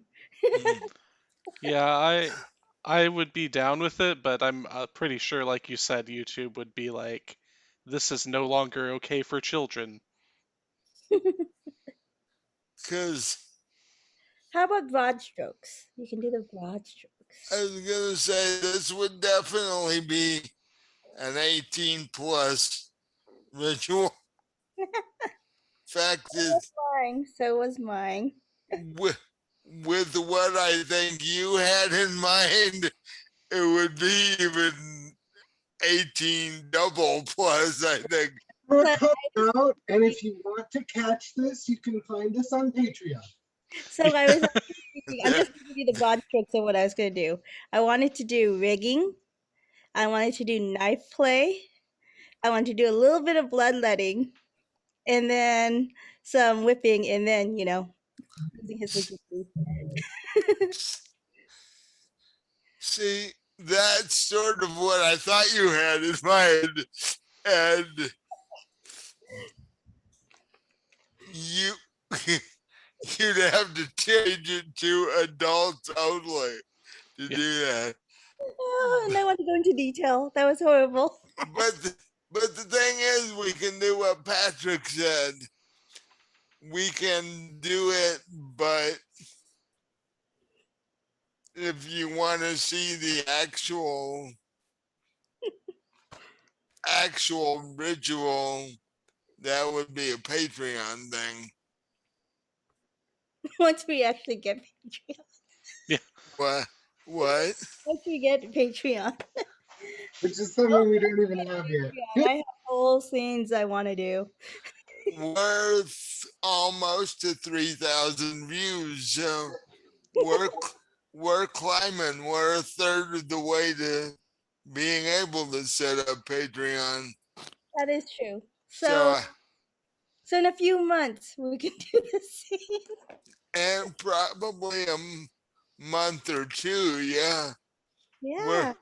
Yeah, I would be down with it, but I'm pretty sure, like you said, YouTube would be like, this is no longer okay for children. Because How about broad strokes? You can do the broad I strokes. was gonna say this would definitely be an 18 plus ritual. Fact So was is, mine. So was mine. with what I think you had in mind, it would be even 18 double plus, I think. We're But coming out, and if you want to catch this, you can find us on Patreon. so I was actually thinking, I'm just going to give you the broad strokes of what I was going to do. I wanted to do rigging. I wanted to do knife play. I wanted to do a little bit of bloodletting, and then some whipping, and then using his magician. See, that's sort of what I thought you had in mind. And you you'd have to change it to adults only to Yeah. do that. Oh, and I want to go into detail. That was horrible. But the thing is, we can do what Patrick said. We can do it, but if you want to see the actual ritual, that would be a Patreon thing. Once we actually get Patreon. What? Once we get Patreon. Which is something we don't even have yet. I have whole scenes I want to do. Worth almost to 3,000 views. So we're climbing. We're a third of the way to being able to set up Patreon. That is true. So So in a few months we can do the scene. and probably a month or two, yeah. Yeah.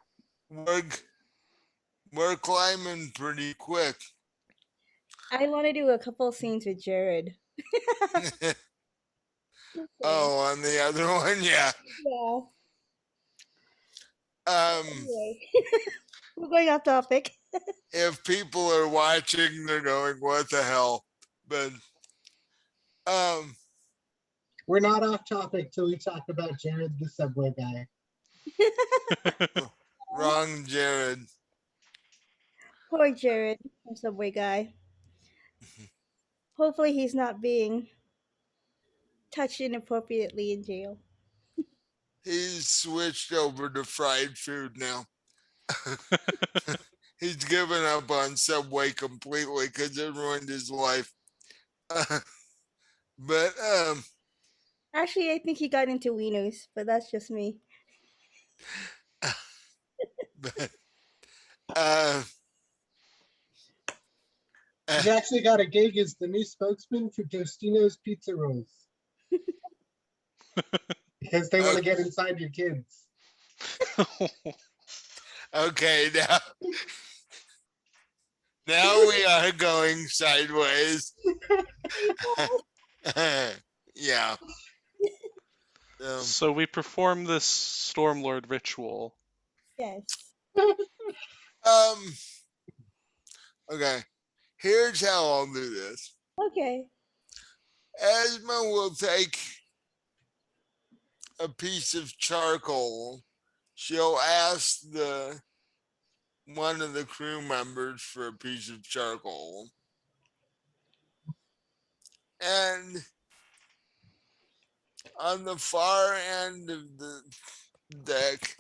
We're climbing pretty quick. I want to do a couple scenes with Jared. Oh, on the other one, yeah. Yeah. Anyway. We're going off topic. If people are watching, they're going, "What the hell?" But we're not off topic till we talk about Jared the Subway guy. Wrong, Jared. Poor Jared, our Subway guy. Hopefully he's not being touched inappropriately in jail. He's switched over to fried food now. He's given up on Subway completely because it ruined his life. But actually, I think he got into wieners, but that's just me. But He's actually got a gig as the new spokesman for Tostino's Pizza Rolls. Because they want to get inside your kids. Okay, now we are going sideways. Yeah. So we perform this Stormlord ritual. Yes. Okay. Here's how I'll do this. Okay. Esma will take a piece of charcoal. She'll ask one of the crew members for a piece of charcoal. And on the far end of the deck,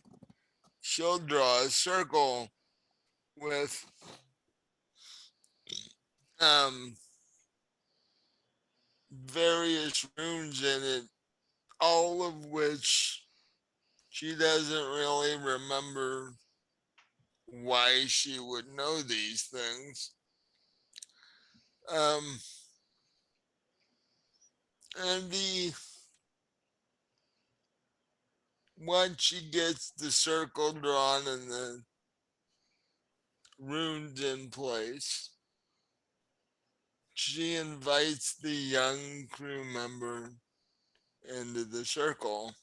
she'll draw a circle with various runes in it, all of which she doesn't really remember why she would know these things. And once she gets the circle drawn and the runes in place, she invites the young crew member into the circle.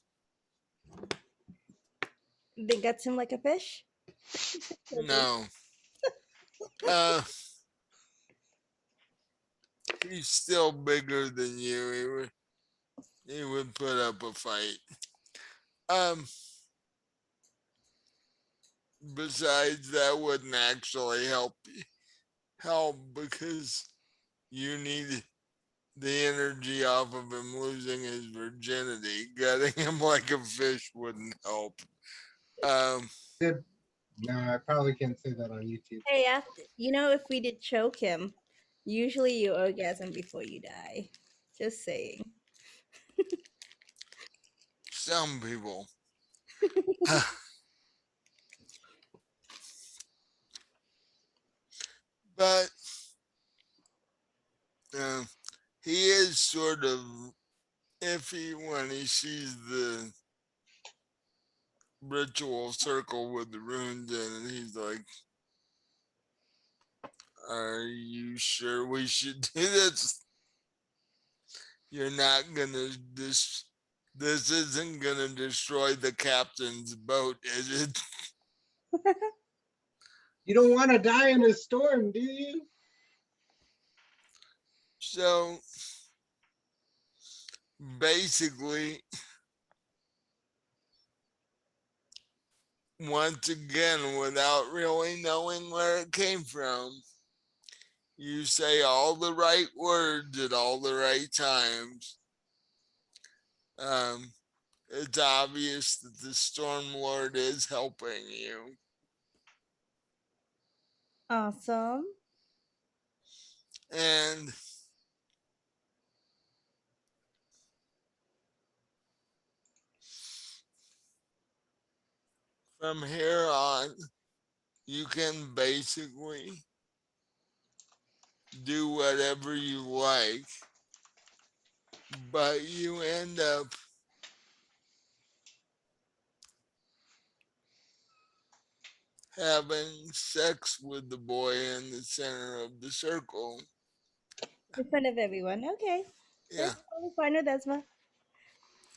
Then gets him like a fish? No. He's still bigger than you. He would put up a fight. Besides, that wouldn't actually help because you need the energy off of him losing his virginity. Getting him like a fish wouldn't help. No, I probably can't say that on YouTube. Hey, after if we did choke him, usually you orgasm before you die. Just saying. Some people. But uh, he is sort of iffy when he sees the ritual circle with the runes in it. He's like, "Are you sure we should do this? You're not gonna this isn't gonna destroy the captain's boat, is it?" You don't want to die in a storm, do you? So basically, once again, without really knowing where it came from, you say all the right words at all the right times. Um, it's obvious that the Storm Lord is helping you. Awesome. And from here on, you can basically do whatever you like, but you end up having sex with the boy in the center of the circle. In front of everyone. Okay. Yeah. That's totally fine with Esma.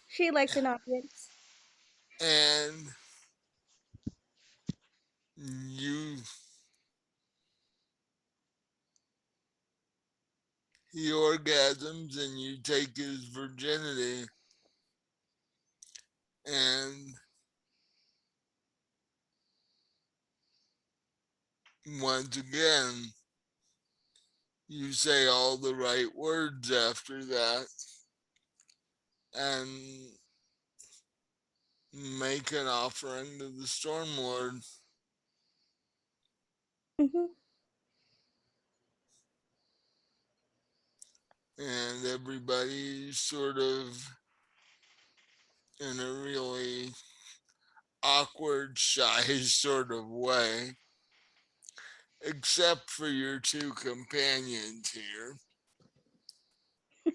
She likes an audience. And you, he orgasms and you take his virginity. And once again, you say all the right words after that and make an offering to the Storm Lord. Hmm. And everybody sort of in a really awkward, shy sort of way, except for your two companions here. Take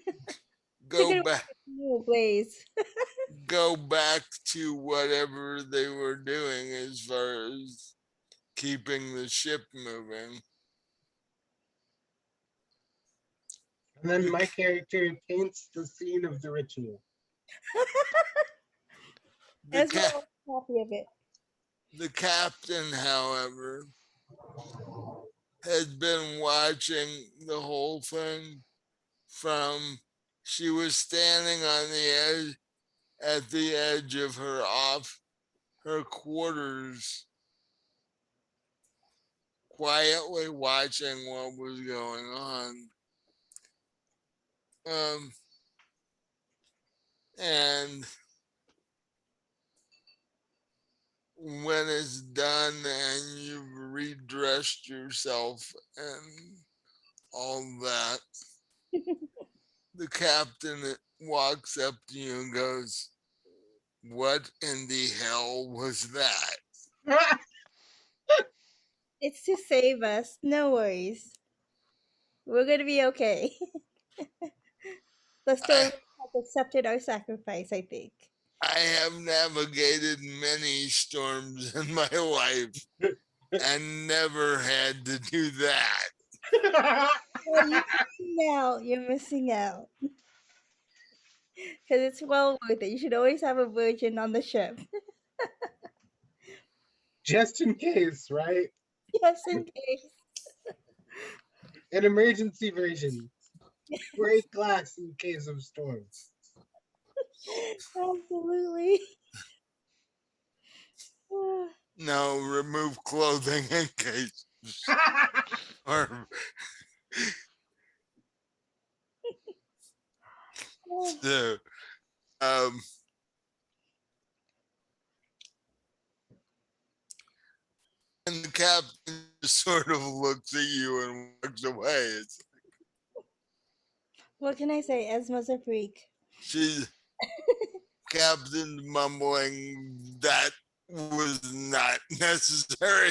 Go it back away, Blaze. go back to whatever they were doing as far as keeping the ship moving. And then The, my character paints the scene of the ritual. the, Esma ca- was happy of it. the captain, however, had been watching the whole thing from she was standing on the edge at the edge of her quarters, quietly watching what was going on. Um, and when it's done and you've redressed yourself and all that, the captain walks up to you and goes, "What in the hell was that?" It's to save us. No worries. We're gonna be okay. The I storm has accepted our sacrifice, I think. I have navigated many storms in my life and never had to do that. Well, you're missing out. You're missing out. Because it's well worth it. You should always have a virgin on the ship. Just in case, right? Just in case. An emergency version. Break glass in case of storm. Absolutely. No, remove clothing in case. Or So, um, and the captain just sort of looks at you and walks away. It's, What can I say? Esma's a freak. she's captain mumbling that was not necessary.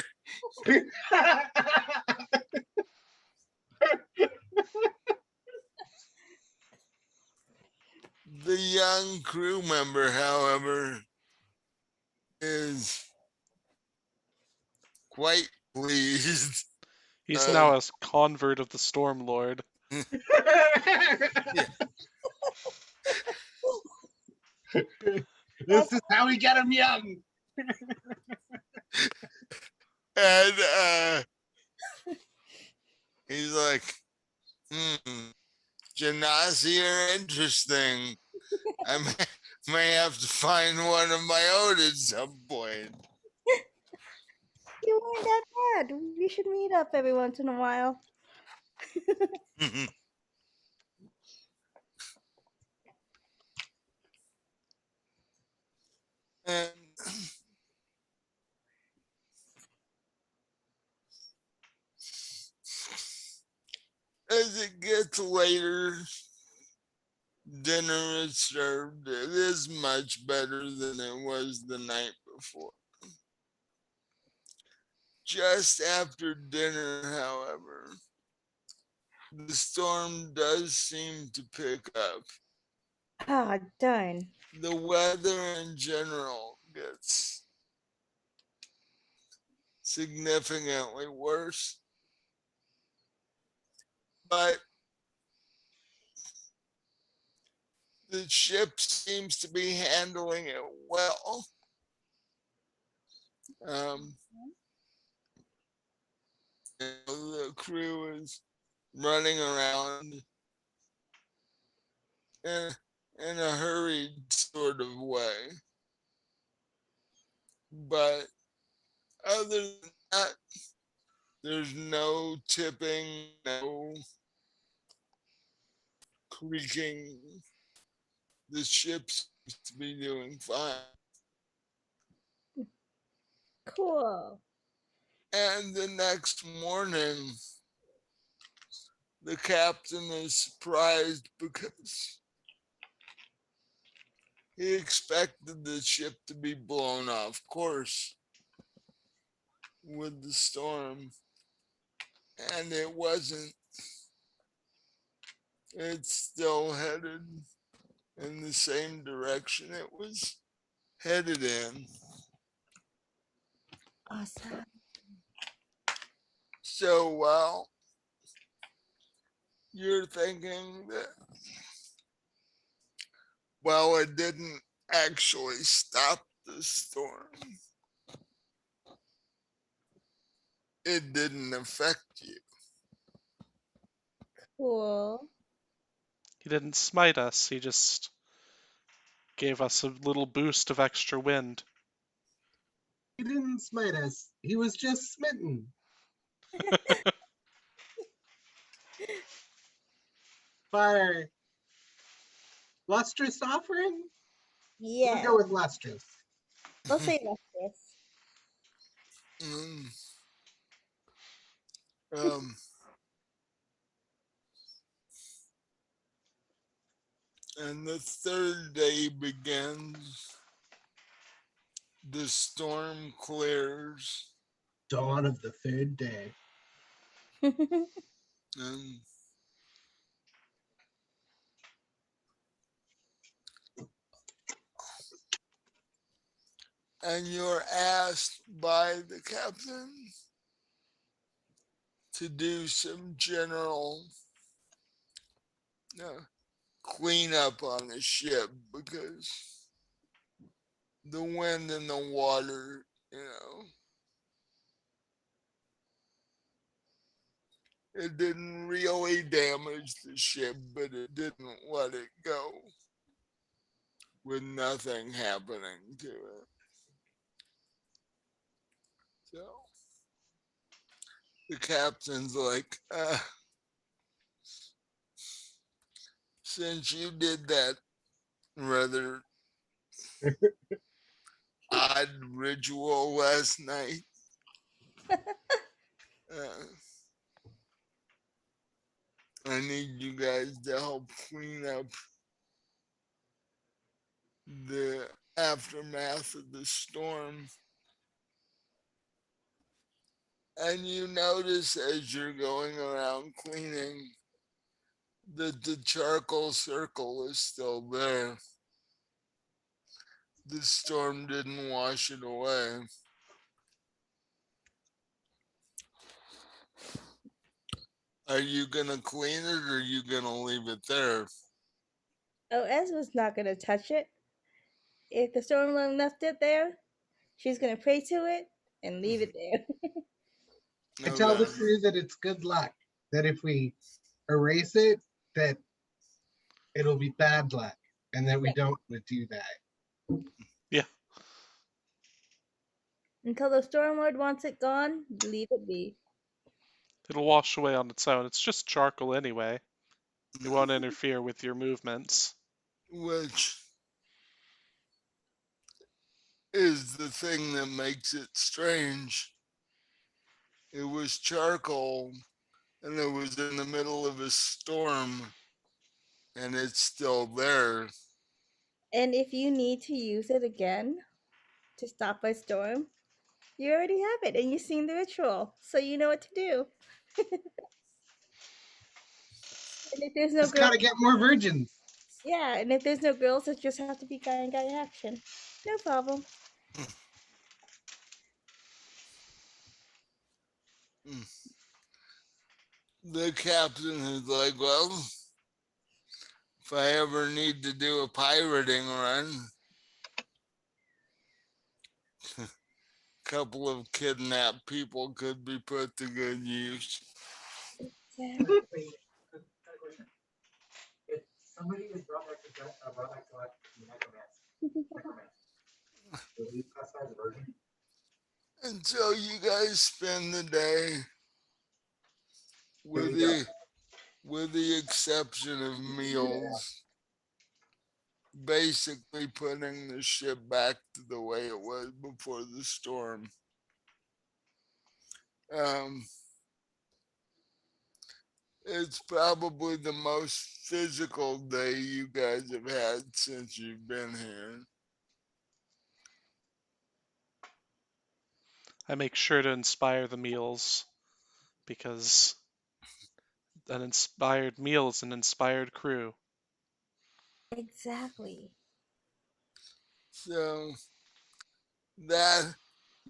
The young crew member, however, is quite pleased. He's Um, now a convert of the Storm Lord. yeah, This is how we get him young. and he's like, Genasi are interesting. I may have to find one of my own at some point. You weren't that bad. We should meet up every once in a while. And as it gets later, dinner is served. It is much better than it was the night before. Just after dinner, however, the storm does seem to pick up. Ah, darn. The weather in general gets significantly worse, but the ship seems to be handling it well. Um, the crew is running around in, in a hurried sort of way. But other than that, there's no tipping, no creaking. The ship seems to be doing fine. Cool. And the next morning, the captain is surprised because he expected the ship to be blown off course with the storm, and it wasn't. It's still headed in the same direction it was headed in. Awesome. So while you're thinking that, well, it didn't actually stop the storm, it didn't affect you. Cool. He didn't smite us, he just gave us a little boost of extra wind. He didn't smite us. He was just smitten. By lustrous offering? We'll Yes. go with lustrous. We'll say lustrous. Mm. Um, and the third day begins. The storm clears, Dawn of the third day. and you're asked by the captain to do some general cleanup on the ship because the wind and the water, it didn't really damage the ship, but it didn't let it go with nothing happening to it. So the captain's like, since you did that rather odd ritual last night, uh, I need you guys to help clean up the aftermath of the storm. And you notice as you're going around cleaning that the charcoal circle is still there. The storm didn't wash it away. Are you gonna clean it or are you gonna leave it there? Oh, Esma's not gonna touch it. If the storm left it there, she's gonna pray to it and leave it there. I tell the Okay. crew that it's good luck. That if we erase it, that it'll be bad luck, and that we Yeah. don't want to do that. Yeah, Until the storm lord wants it gone, leave it be. it'll wash away on its own. It's just charcoal anyway. It won't interfere with your movements. Which is the thing that makes it strange. It was charcoal and it was in the middle of a storm and it's still there. And if you need to use it again to stop a storm, you already have it and you've seen the ritual, so you know what to do. And if there's no Just girls, gotta get more virgins. yeah, and if there's no girls, it just have to be guy and guy action. No problem. The captain is like, well, if I ever need to do a pirating run, a couple of kidnapped people could be put to good use. Exactly. Wait, got a question. If somebody is brought back to life in necromancy, will you classify as a virgin? Until you guys spend the day, There with you go. the exception of meals, basically putting the ship back to the way it was before the storm. Um, it's probably the most physical day you guys have had since you've been here. I make sure to inspire the meals because an inspired meal is an inspired crew. Exactly. So that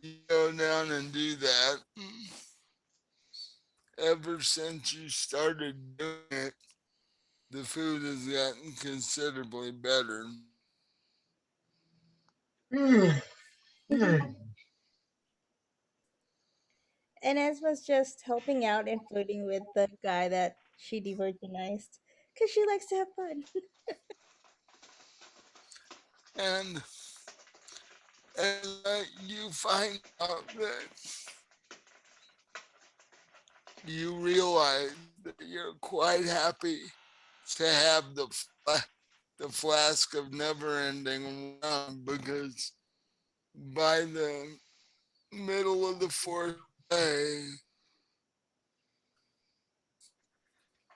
you go down and do that. Ever since you started doing it, the food has gotten considerably better. And Esma's just helping out and flirting with the guy that she de-virginized because she likes to have fun. And you find out that you realize that you're quite happy to have the flask of never ending rum because by the middle of the fourth day,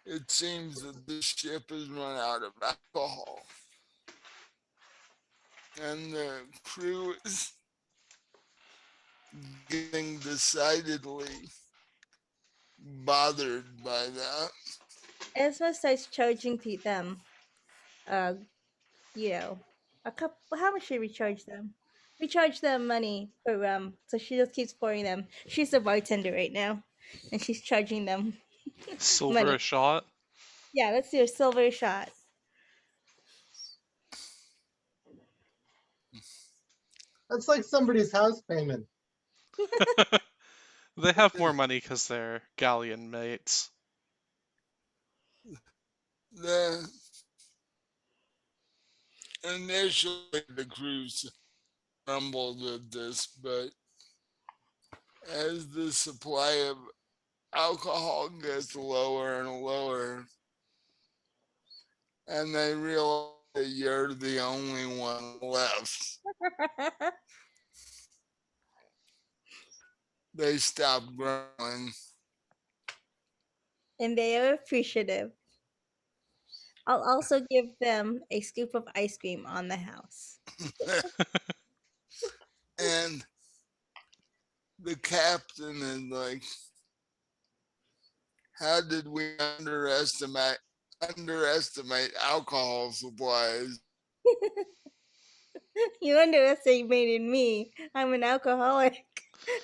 it seems that the ship has run out of alcohol. And the crew is getting decidedly bothered by that. Esma starts charging them, uh, you know, a couple. How much should we charge them? We charge them money for rum, so she just keeps pouring them. She's a bartender right now, and she's charging them Silver money. a shot. Yeah, let's do a silver shot. That's like somebody's house payment. They have more money because they're galleon mates. The initially the crews grumbled at this, but as the supply of alcohol gets lower and lower, and they realize that you're the only one left. They stop growling. And they are appreciative. I'll also give them a scoop of ice cream on the house. And the captain is like, how did we underestimate alcohol supplies? You underestimated me. I'm an alcoholic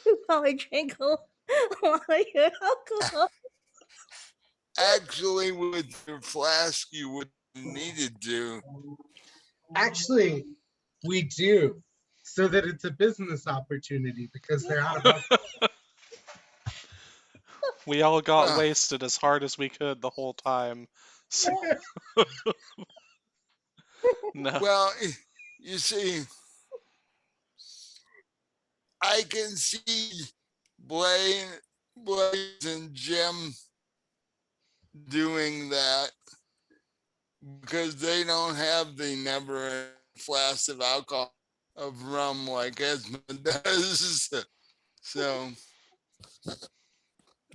who probably drank a lot of your alcohol. Actually, with your flask, you wouldn't needed to. Actually, we do, so that it's a business opportunity because they're out of alcohol. We all got Well, wasted as hard as we could the whole time. So, no. well, you see, I can see Blaine, Blaze, and Jim doing that because they don't have the never flask of alcohol of rum like Esmond does. So,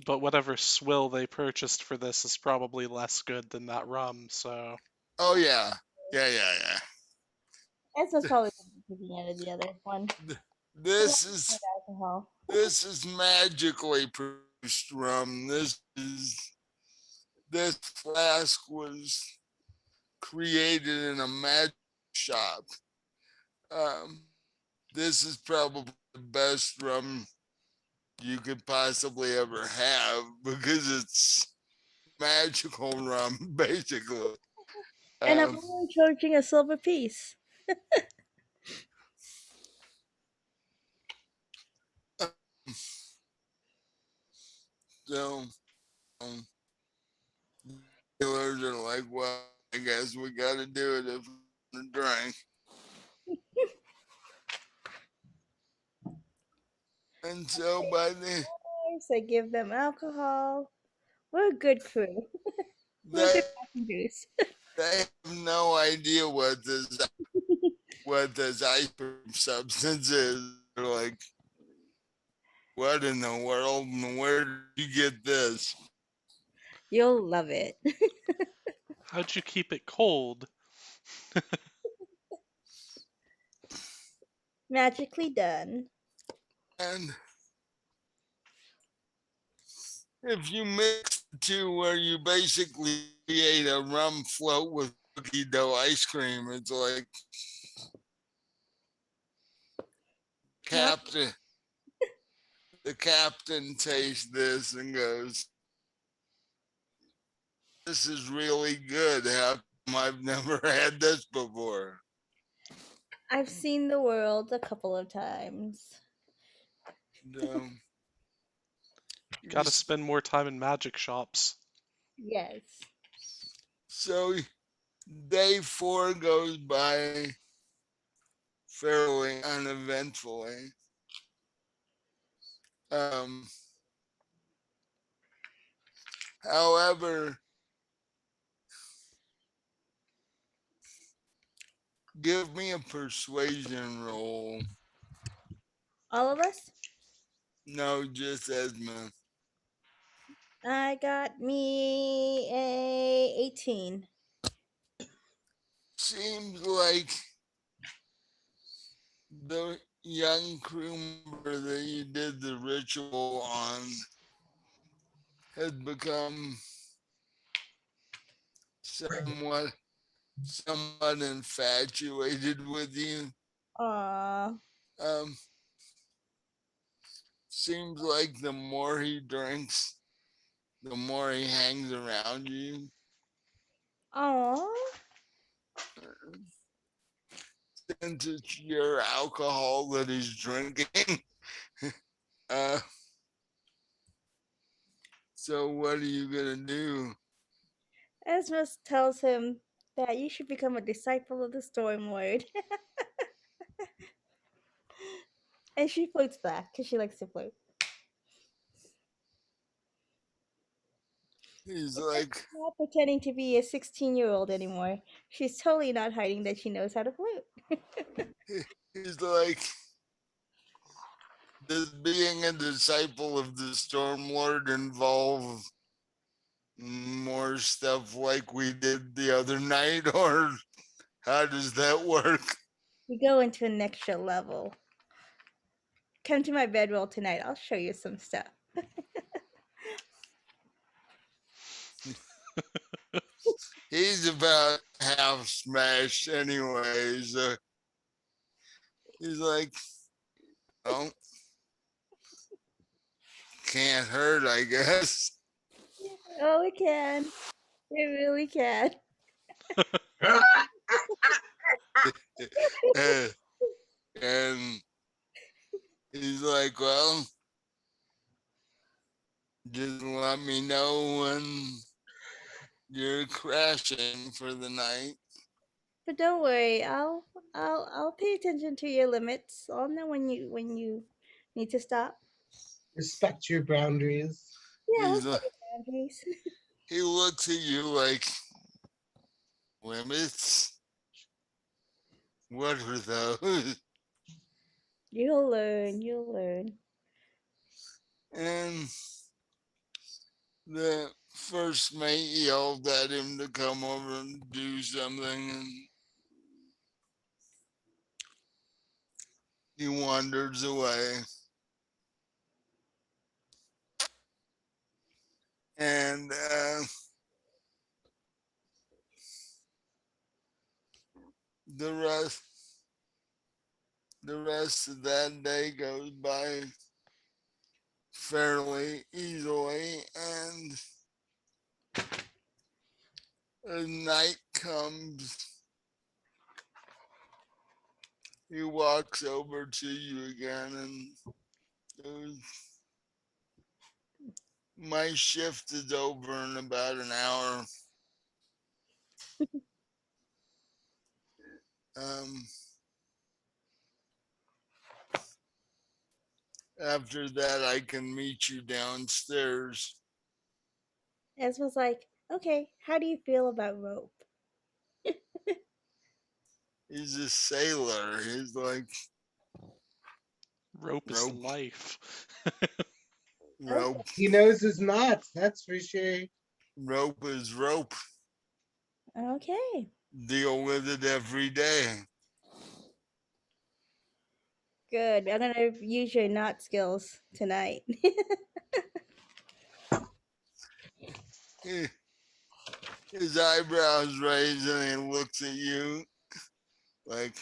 But whatever swill they purchased for this is probably less good than that rum, so. oh yeah, yeah. Esma's probably drinking out of the other one. This With is alcohol. this is magically produced rum. This flask was created in a magic shop. Um, this is probably the best rum you could possibly ever have because it's magical rum, basically. And I'm Um, only charging a silver piece. so um, dealers are like, well, I guess we got to do it if we're gonna drink. And so by the I give them alcohol. We're a good crew. We're they good passengers. they have no idea what this ice cream substance is. They're like, what in the world and where did you get this? You'll love it. How'd you keep it cold? Magically done. And if you mix the two where you basically create a rum float with cookie dough ice cream, it's like Not captain the captain tastes this and goes, this is really good. How come I've never had this before? I've seen the world a couple of times. Um, Gotta spend more time in magic shops. Yes. so day 4 goes by fairly uneventfully. Um, however, give me a persuasion roll. All of us? No, just Esmond. I got me a 18. Seems like the young crew member that you did the ritual on has become somewhat infatuated with you. Aww. Um, seems like the more he drinks, the more he hangs around you. Aww. Since it's your alcohol that he's drinking. uh, so what are you gonna do? Esmus tells him that you should become a disciple of the Storm Lord. And she floats back because she likes to float. He's like, Not pretending to be a 16-year-old anymore. She's totally not hiding that she knows how to flute. he's like, does being a disciple of the Storm Lord involve more stuff like we did the other night, or how does that work? We go into an extra level. Come to my bedroll tonight. I'll show you some stuff. He's about half smashed anyways. He's like, oh, can't hurt, I guess. Oh, it can. It really can. And he's like, well, just let me know when you're crashing for the night. But don't worry. I'll pay attention to your limits. I'll know when you need to stop. Respect your boundaries. Yeah, I'll He's set like, your boundaries. he looks at you like, limits? What are those? You'll learn. You'll learn. And the first mate yelled at him to come over and do something, and he wanders away. And the rest the rest of that day goes by fairly easily, and as night comes, he walks over to you again and goes, my shift is over in about an hour. Um, after that, I can meet you downstairs. Ez was like, okay, how do you feel about rope? He's a sailor. He's like, Rope is rope, life. rope, He knows his knots, that's for sure. rope is rope. Okay, Deal with it every day. good. I'm gonna use your knot skills tonight. His eyebrows raise and he looks at you like,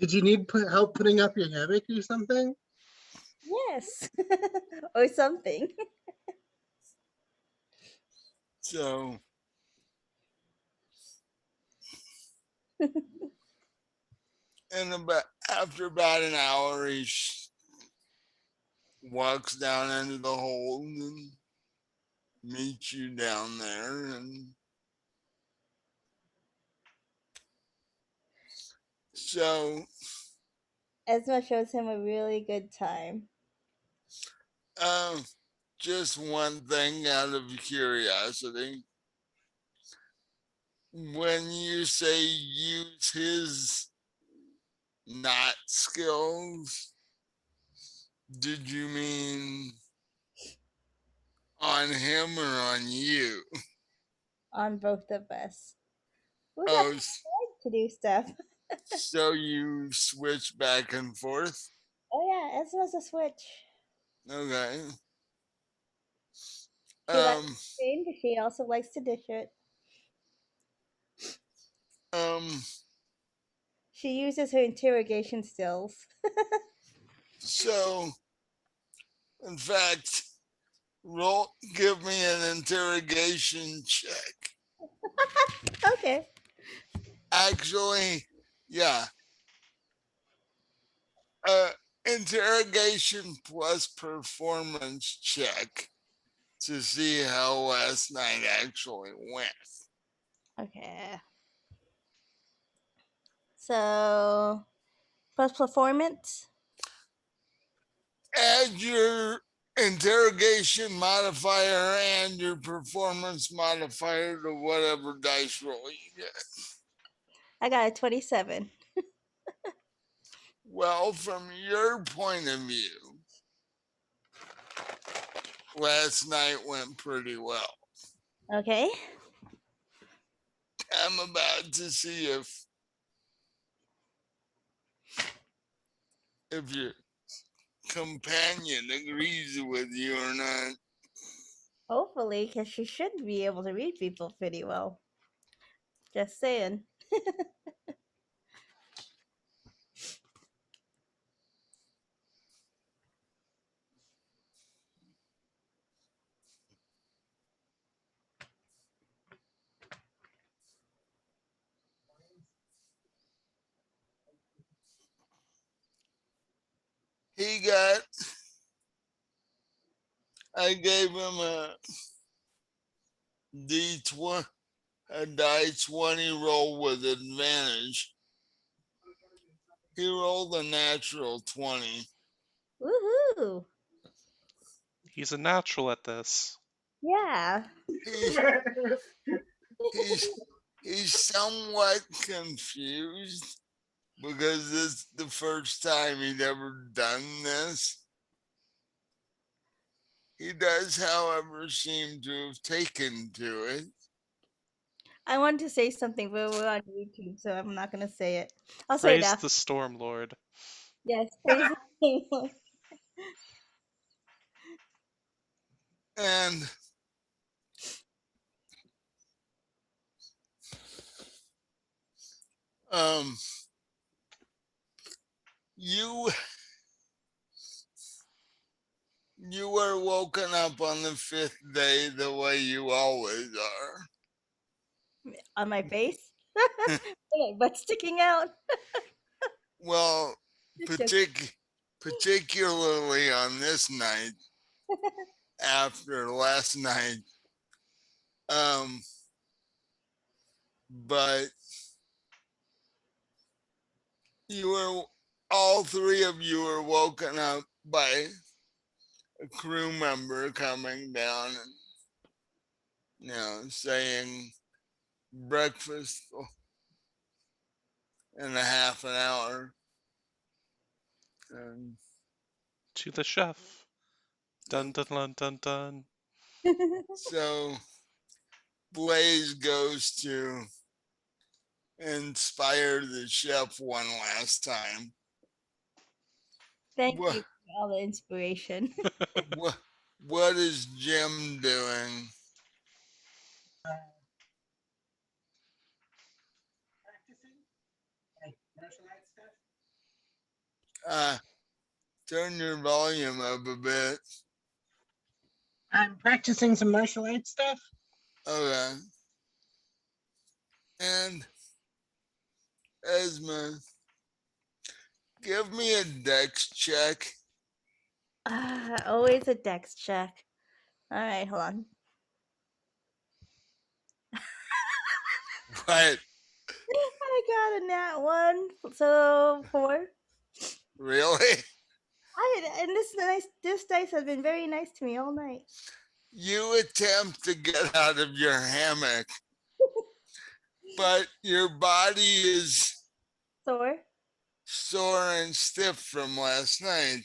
Did you need help putting up your hammock or something? Yes, or something. so. And after about an hour, he walks down into the hold and meets you down there. And so, Esma shows him a really good time. um, just one thing out of curiosity. When you say use his knot skills, did you mean on him or on you? On both of us. We got Oh, to do stuff. so you switch back and forth? Oh yeah, Esma's a switch. Okay. She likes Um, to clean, but she also likes to dish it. um, She uses her interrogation skills. so in fact, give me an interrogation check. Okay. Actually, yeah. Interrogation plus performance check to see how last night actually went. Okay. So plus performance. As you're interrogation modifier and your performance modifier to whatever dice roll you get. I got a 27. Well, from your point of view, last night went pretty well. Okay. I'm about to see if your companion agrees with you or not. Hopefully, because she should be able to read people pretty well. Just saying. I gave him a D20, a die 20 roll with advantage. He rolled a natural 20. Woohoo! He's a natural at this. Yeah. He, he's somewhat confused because this is the first time he'd ever done this. He does, however, seem to have taken to it. I wanted to say something, but we're on YouTube, so I'm not going to say it. I'll say it Praise after. the Storm Lord. Yes, praise the Lord. And you were woken up on the 5th day the way you always are. On my face? Okay, but sticking out. Well, Just particularly on this night after last night. But all three of you were woken up by a crew member coming down and saying breakfast in a half an hour. And To the chef. Dun dun dun dun dun. so Blaze goes to inspire the chef one last time. Thank What you for all the inspiration. what is Jim doing? Practicing like martial arts stuff. Turn your volume up a bit. I'm practicing some martial arts stuff. Okay. And Esma, give me a dex check. Always a dex check. All right, hold on. What? I got a nat 1, so 4. Really? And this dice has been very nice to me all night. You attempt to get out of your hammock, but your body is sore and stiff from last night.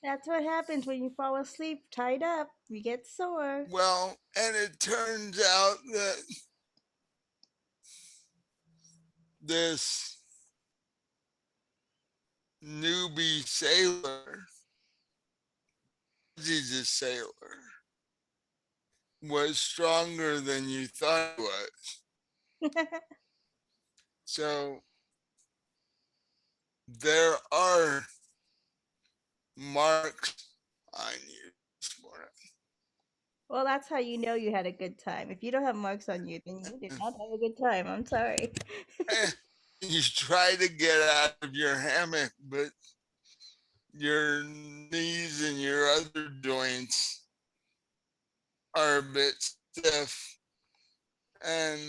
That's what happens when you fall asleep tied up. You get sore. Well, and it turns out that this newbie sailor, he's a sailor, was stronger than you thought he was. So there are marks on you this morning. Well, that's how you know you had a good time. If you don't have marks on you, then you did not have a good time. I'm sorry. You try to get out of your hammock, but your knees and your other joints are a bit stiff, and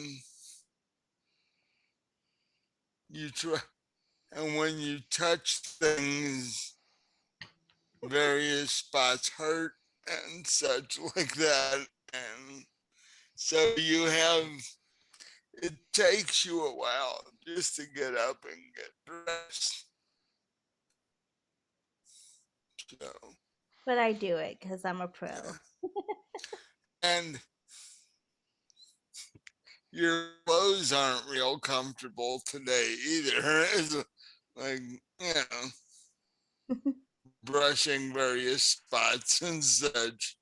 you try, and when you touch things, various spots hurt and such like that. And so you have, it takes you a while just to get up and get dressed. So, But I do it because I'm a pro. and your clothes aren't real comfortable today either. It's like, you know, brushing various spots and such.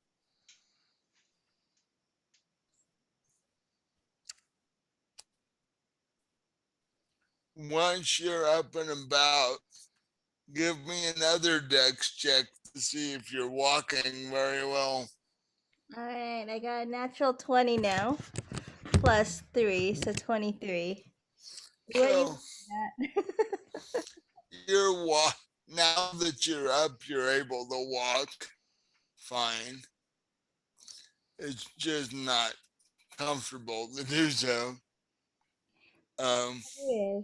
Once you're up and about, give me another dex check to see if you're walking very well. All right, I got a natural 20 now, plus 3, so 23. What do you So think of that? you're now that you're up, you're able to walk fine. It's just not comfortable to do so. Um, Yes.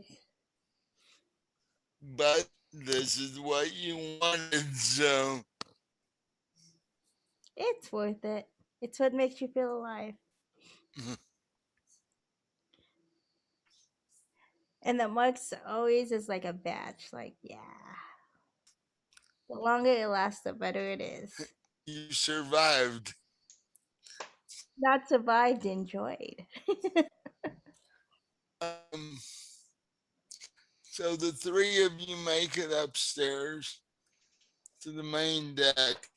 but this is what you wanted, so It's worth it. It's what makes you feel alive. And the marks always is like a badge. Like, yeah. The longer it lasts, the better it is. you survived. Not survived, enjoyed. Um, so the three of you make it upstairs to the main deck.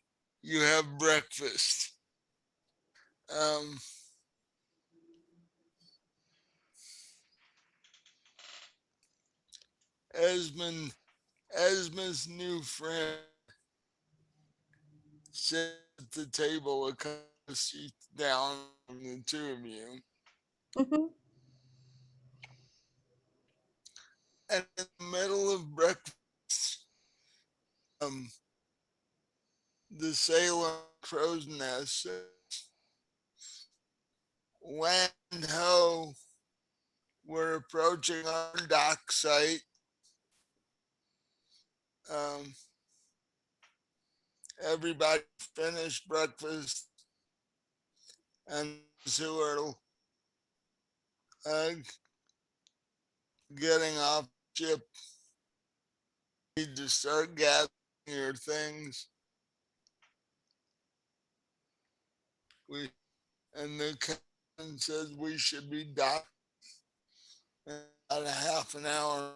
You have breakfast. Um, Esmond, Esmond's new friend sat at the table a couple of seats down from the two of you. And in the middle of breakfast, um, the Salem crow's nest says, land ho, we're approaching our dock site. Um, everybody finished breakfast, and those who are uh, getting off ship need to start gathering your things. We and the captain says we should be docked in about a half an hour.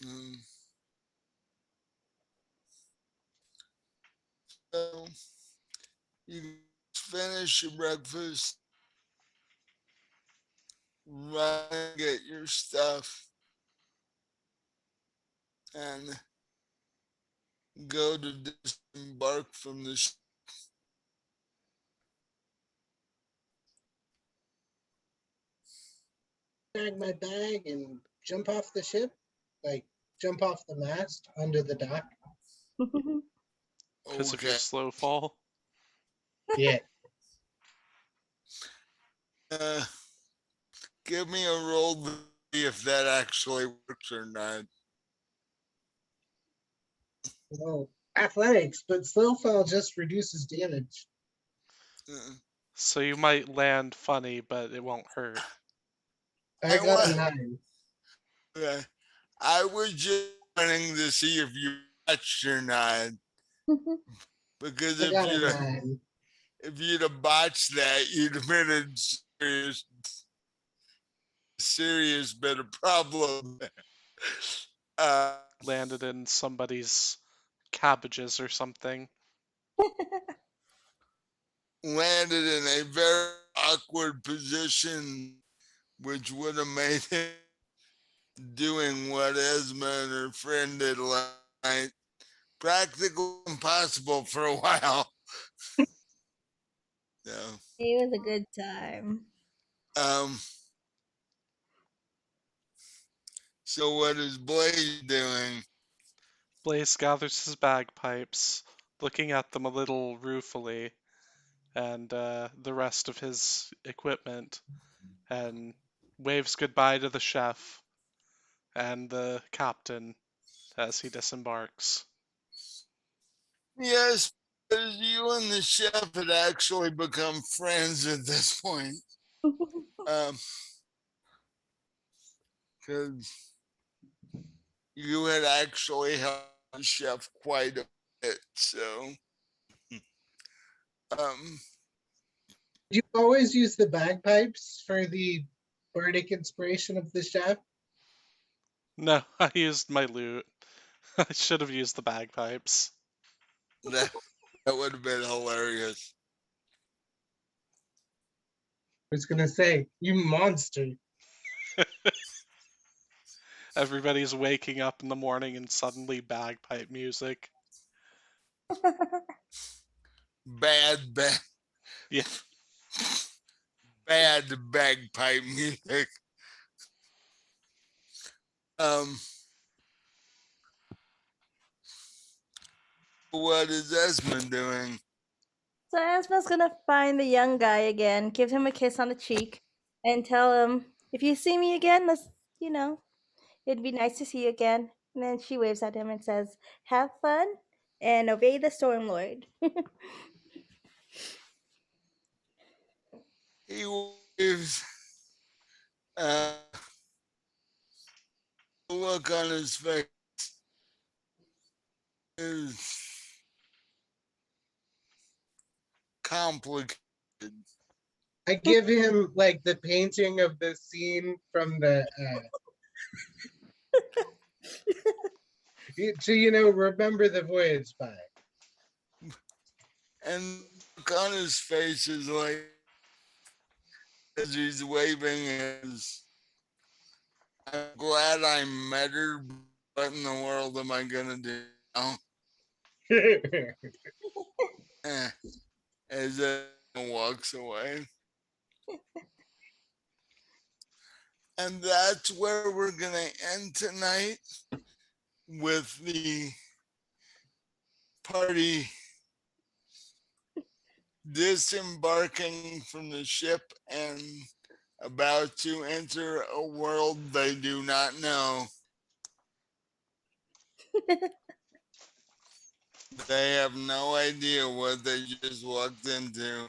Mm. So you finish your breakfast, run and get your stuff, and go to disembark from the ship. Bag my bag and jump off the ship, like jump off the mast under the dock. Because of your Okay. slow fall. Yeah. Uh, give me a roll to see if that actually works or not. Well, athletics, but slow fall just reduces damage. Uh, So you might land funny, but it won't hurt. I I got a want. 9. I was just wanting to see if you watched or not, because I got a 9. if you'd have botched that, you'd have been in serious bit of problem. Uh, Landed in somebody's cabbages or something. landed in a very awkward position, which would have made him doing what Esma and her friend did last night practically impossible for a while. So, It was a good time. um, so what is Blaze doing? Blaze gathers his bagpipes, looking at them a little ruefully, and the rest of his equipment, and waves goodbye to the chef, and the captain as he disembarks. Yes, because you and the chef had actually become friends at this point. Because you had actually helped the chef quite a bit. So, um, Do you always use the bagpipes for the bardic inspiration of the chef? No, I used my lute. I should have used the bagpipes. that, that would have been hilarious. I was gonna say, you monster. Everybody's waking up in the morning and suddenly bagpipe music. Bad, bad, Yeah, bad bagpipe music. Um, what is Esmond doing? So Asma's gonna find the young guy again, give him a kiss on the cheek, and tell him, if you see me again, you know, it'd be nice to see you again. And then she waves at him and says, have fun and obey the Storm Lord. He waves. Uh, the look on his face is complicated. I give him like the painting of the scene from the to remember the voyage by. And the look on his face is like, as he's waving, is I'm glad I met her. What in the world am I gonna do now? Eh, as it walks away. And that's where we're gonna end tonight with the party disembarking from the ship and about to enter a world they do not know. They have no idea what they just walked into.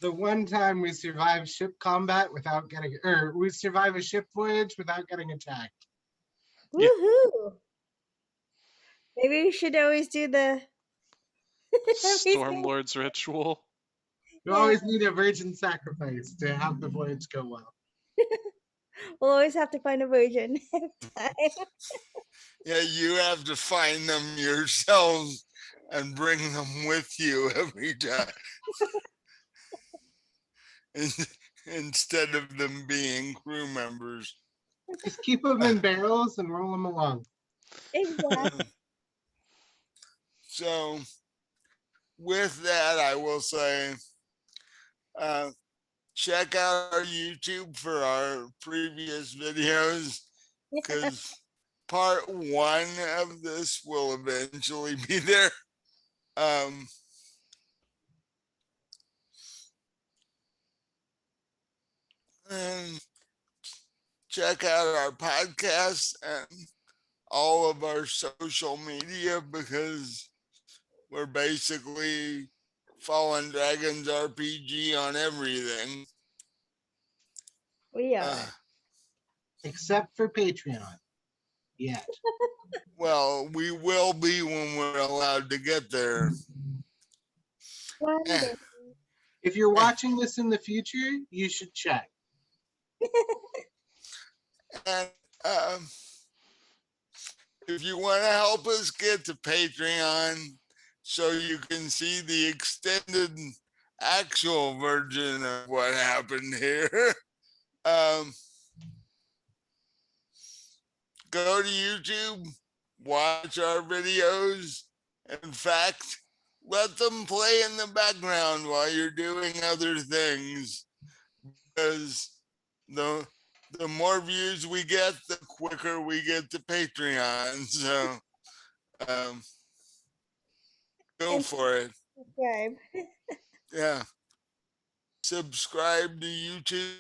The one time we survive ship combat without getting, or we survive a ship voyage without getting attacked. Yeah. Woohoo! Maybe we should always do the everything. Stormlord's ritual. You Yeah, always need a virgin sacrifice to have the voyage go well. we'll always have to find a version every time. Yeah, you have to find them yourselves and bring them with you every time. Instead of them being crew members. Just keep them in barrels and roll them along. Exactly. So, with that, I will say, uh, check out our YouTube for our previous videos because part one of this will eventually be there. Um, and check out our podcast and all of our social media because we're basically Fallen Dragons RPG on everything. We are. Except for Patreon. Yet. Well, we will be when we're allowed to get there. One Eh, day. If you're watching this in the future, you should check. and if you want to help us get to Patreon so you can see the extended actual version of what happened here, go to YouTube, watch our videos. In fact, let them play in the background while you're doing other things because the more views we get, the quicker we get to Patreon. So go And for it. subscribe. Yeah. Subscribe to YouTube,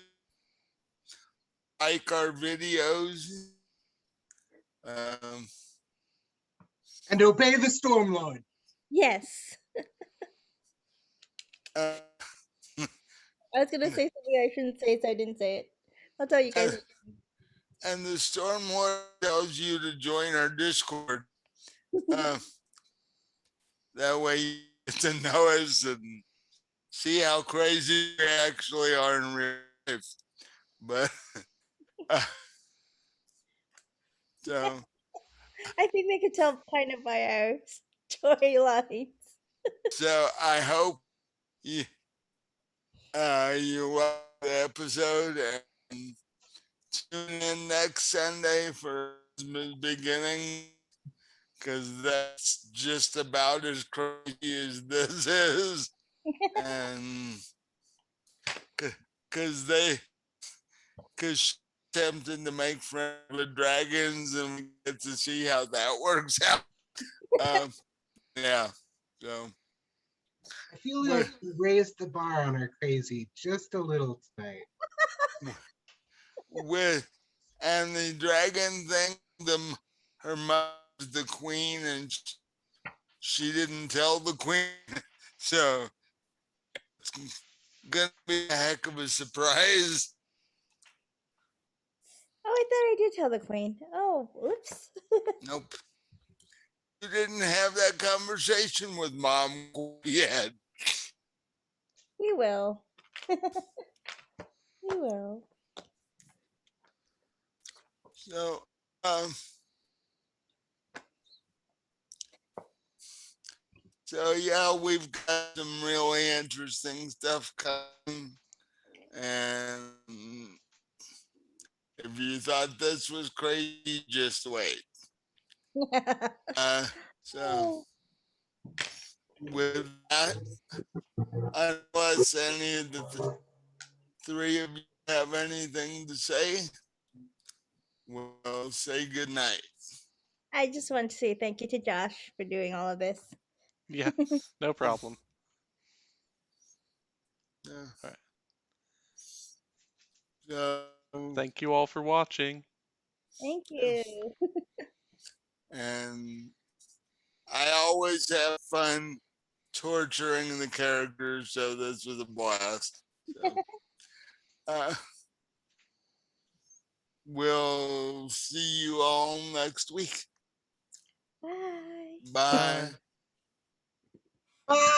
like our videos, Um, And obey the Stormlord. Yes. uh, I was gonna say something I shouldn't say, so I didn't say it. I'll tell you guys. and the Storm Lord tells you to join our Discord. Uh, that way you get to know us and see how crazy we actually are in real life. But uh, so I think they could tell kind of by our storylines. so I hope you you love the episode and tune in next Sunday for Christmas beginning because that's just about as crazy as this is, and because she's attempting to make friends with dragons, and we get to see how that works out. Um, yeah, so I feel with like you raised the bar on her crazy just a little tonight. with and the dragon thing, her mom's the queen, and she didn't tell the queen, so it's gonna be a heck of a surprise. Oh, I thought I did tell the queen. Oh, oops. Nope, you didn't have that conversation with mom yet. We will. We will. So, um, so yeah, we've got some really interesting stuff coming, and if you thought this was crazy, just wait. Uh, so Oh, with that, unless any of the three of you have anything to say, we'll say good night. I just want to say thank you to Josh for doing all of this. Yeah, no problem. Yeah. All right. So, Thank you all for watching. Thank you. and I always have fun torturing the characters, so this was a blast. So, uh, we'll see you all next week. Bye. Bye. Bye.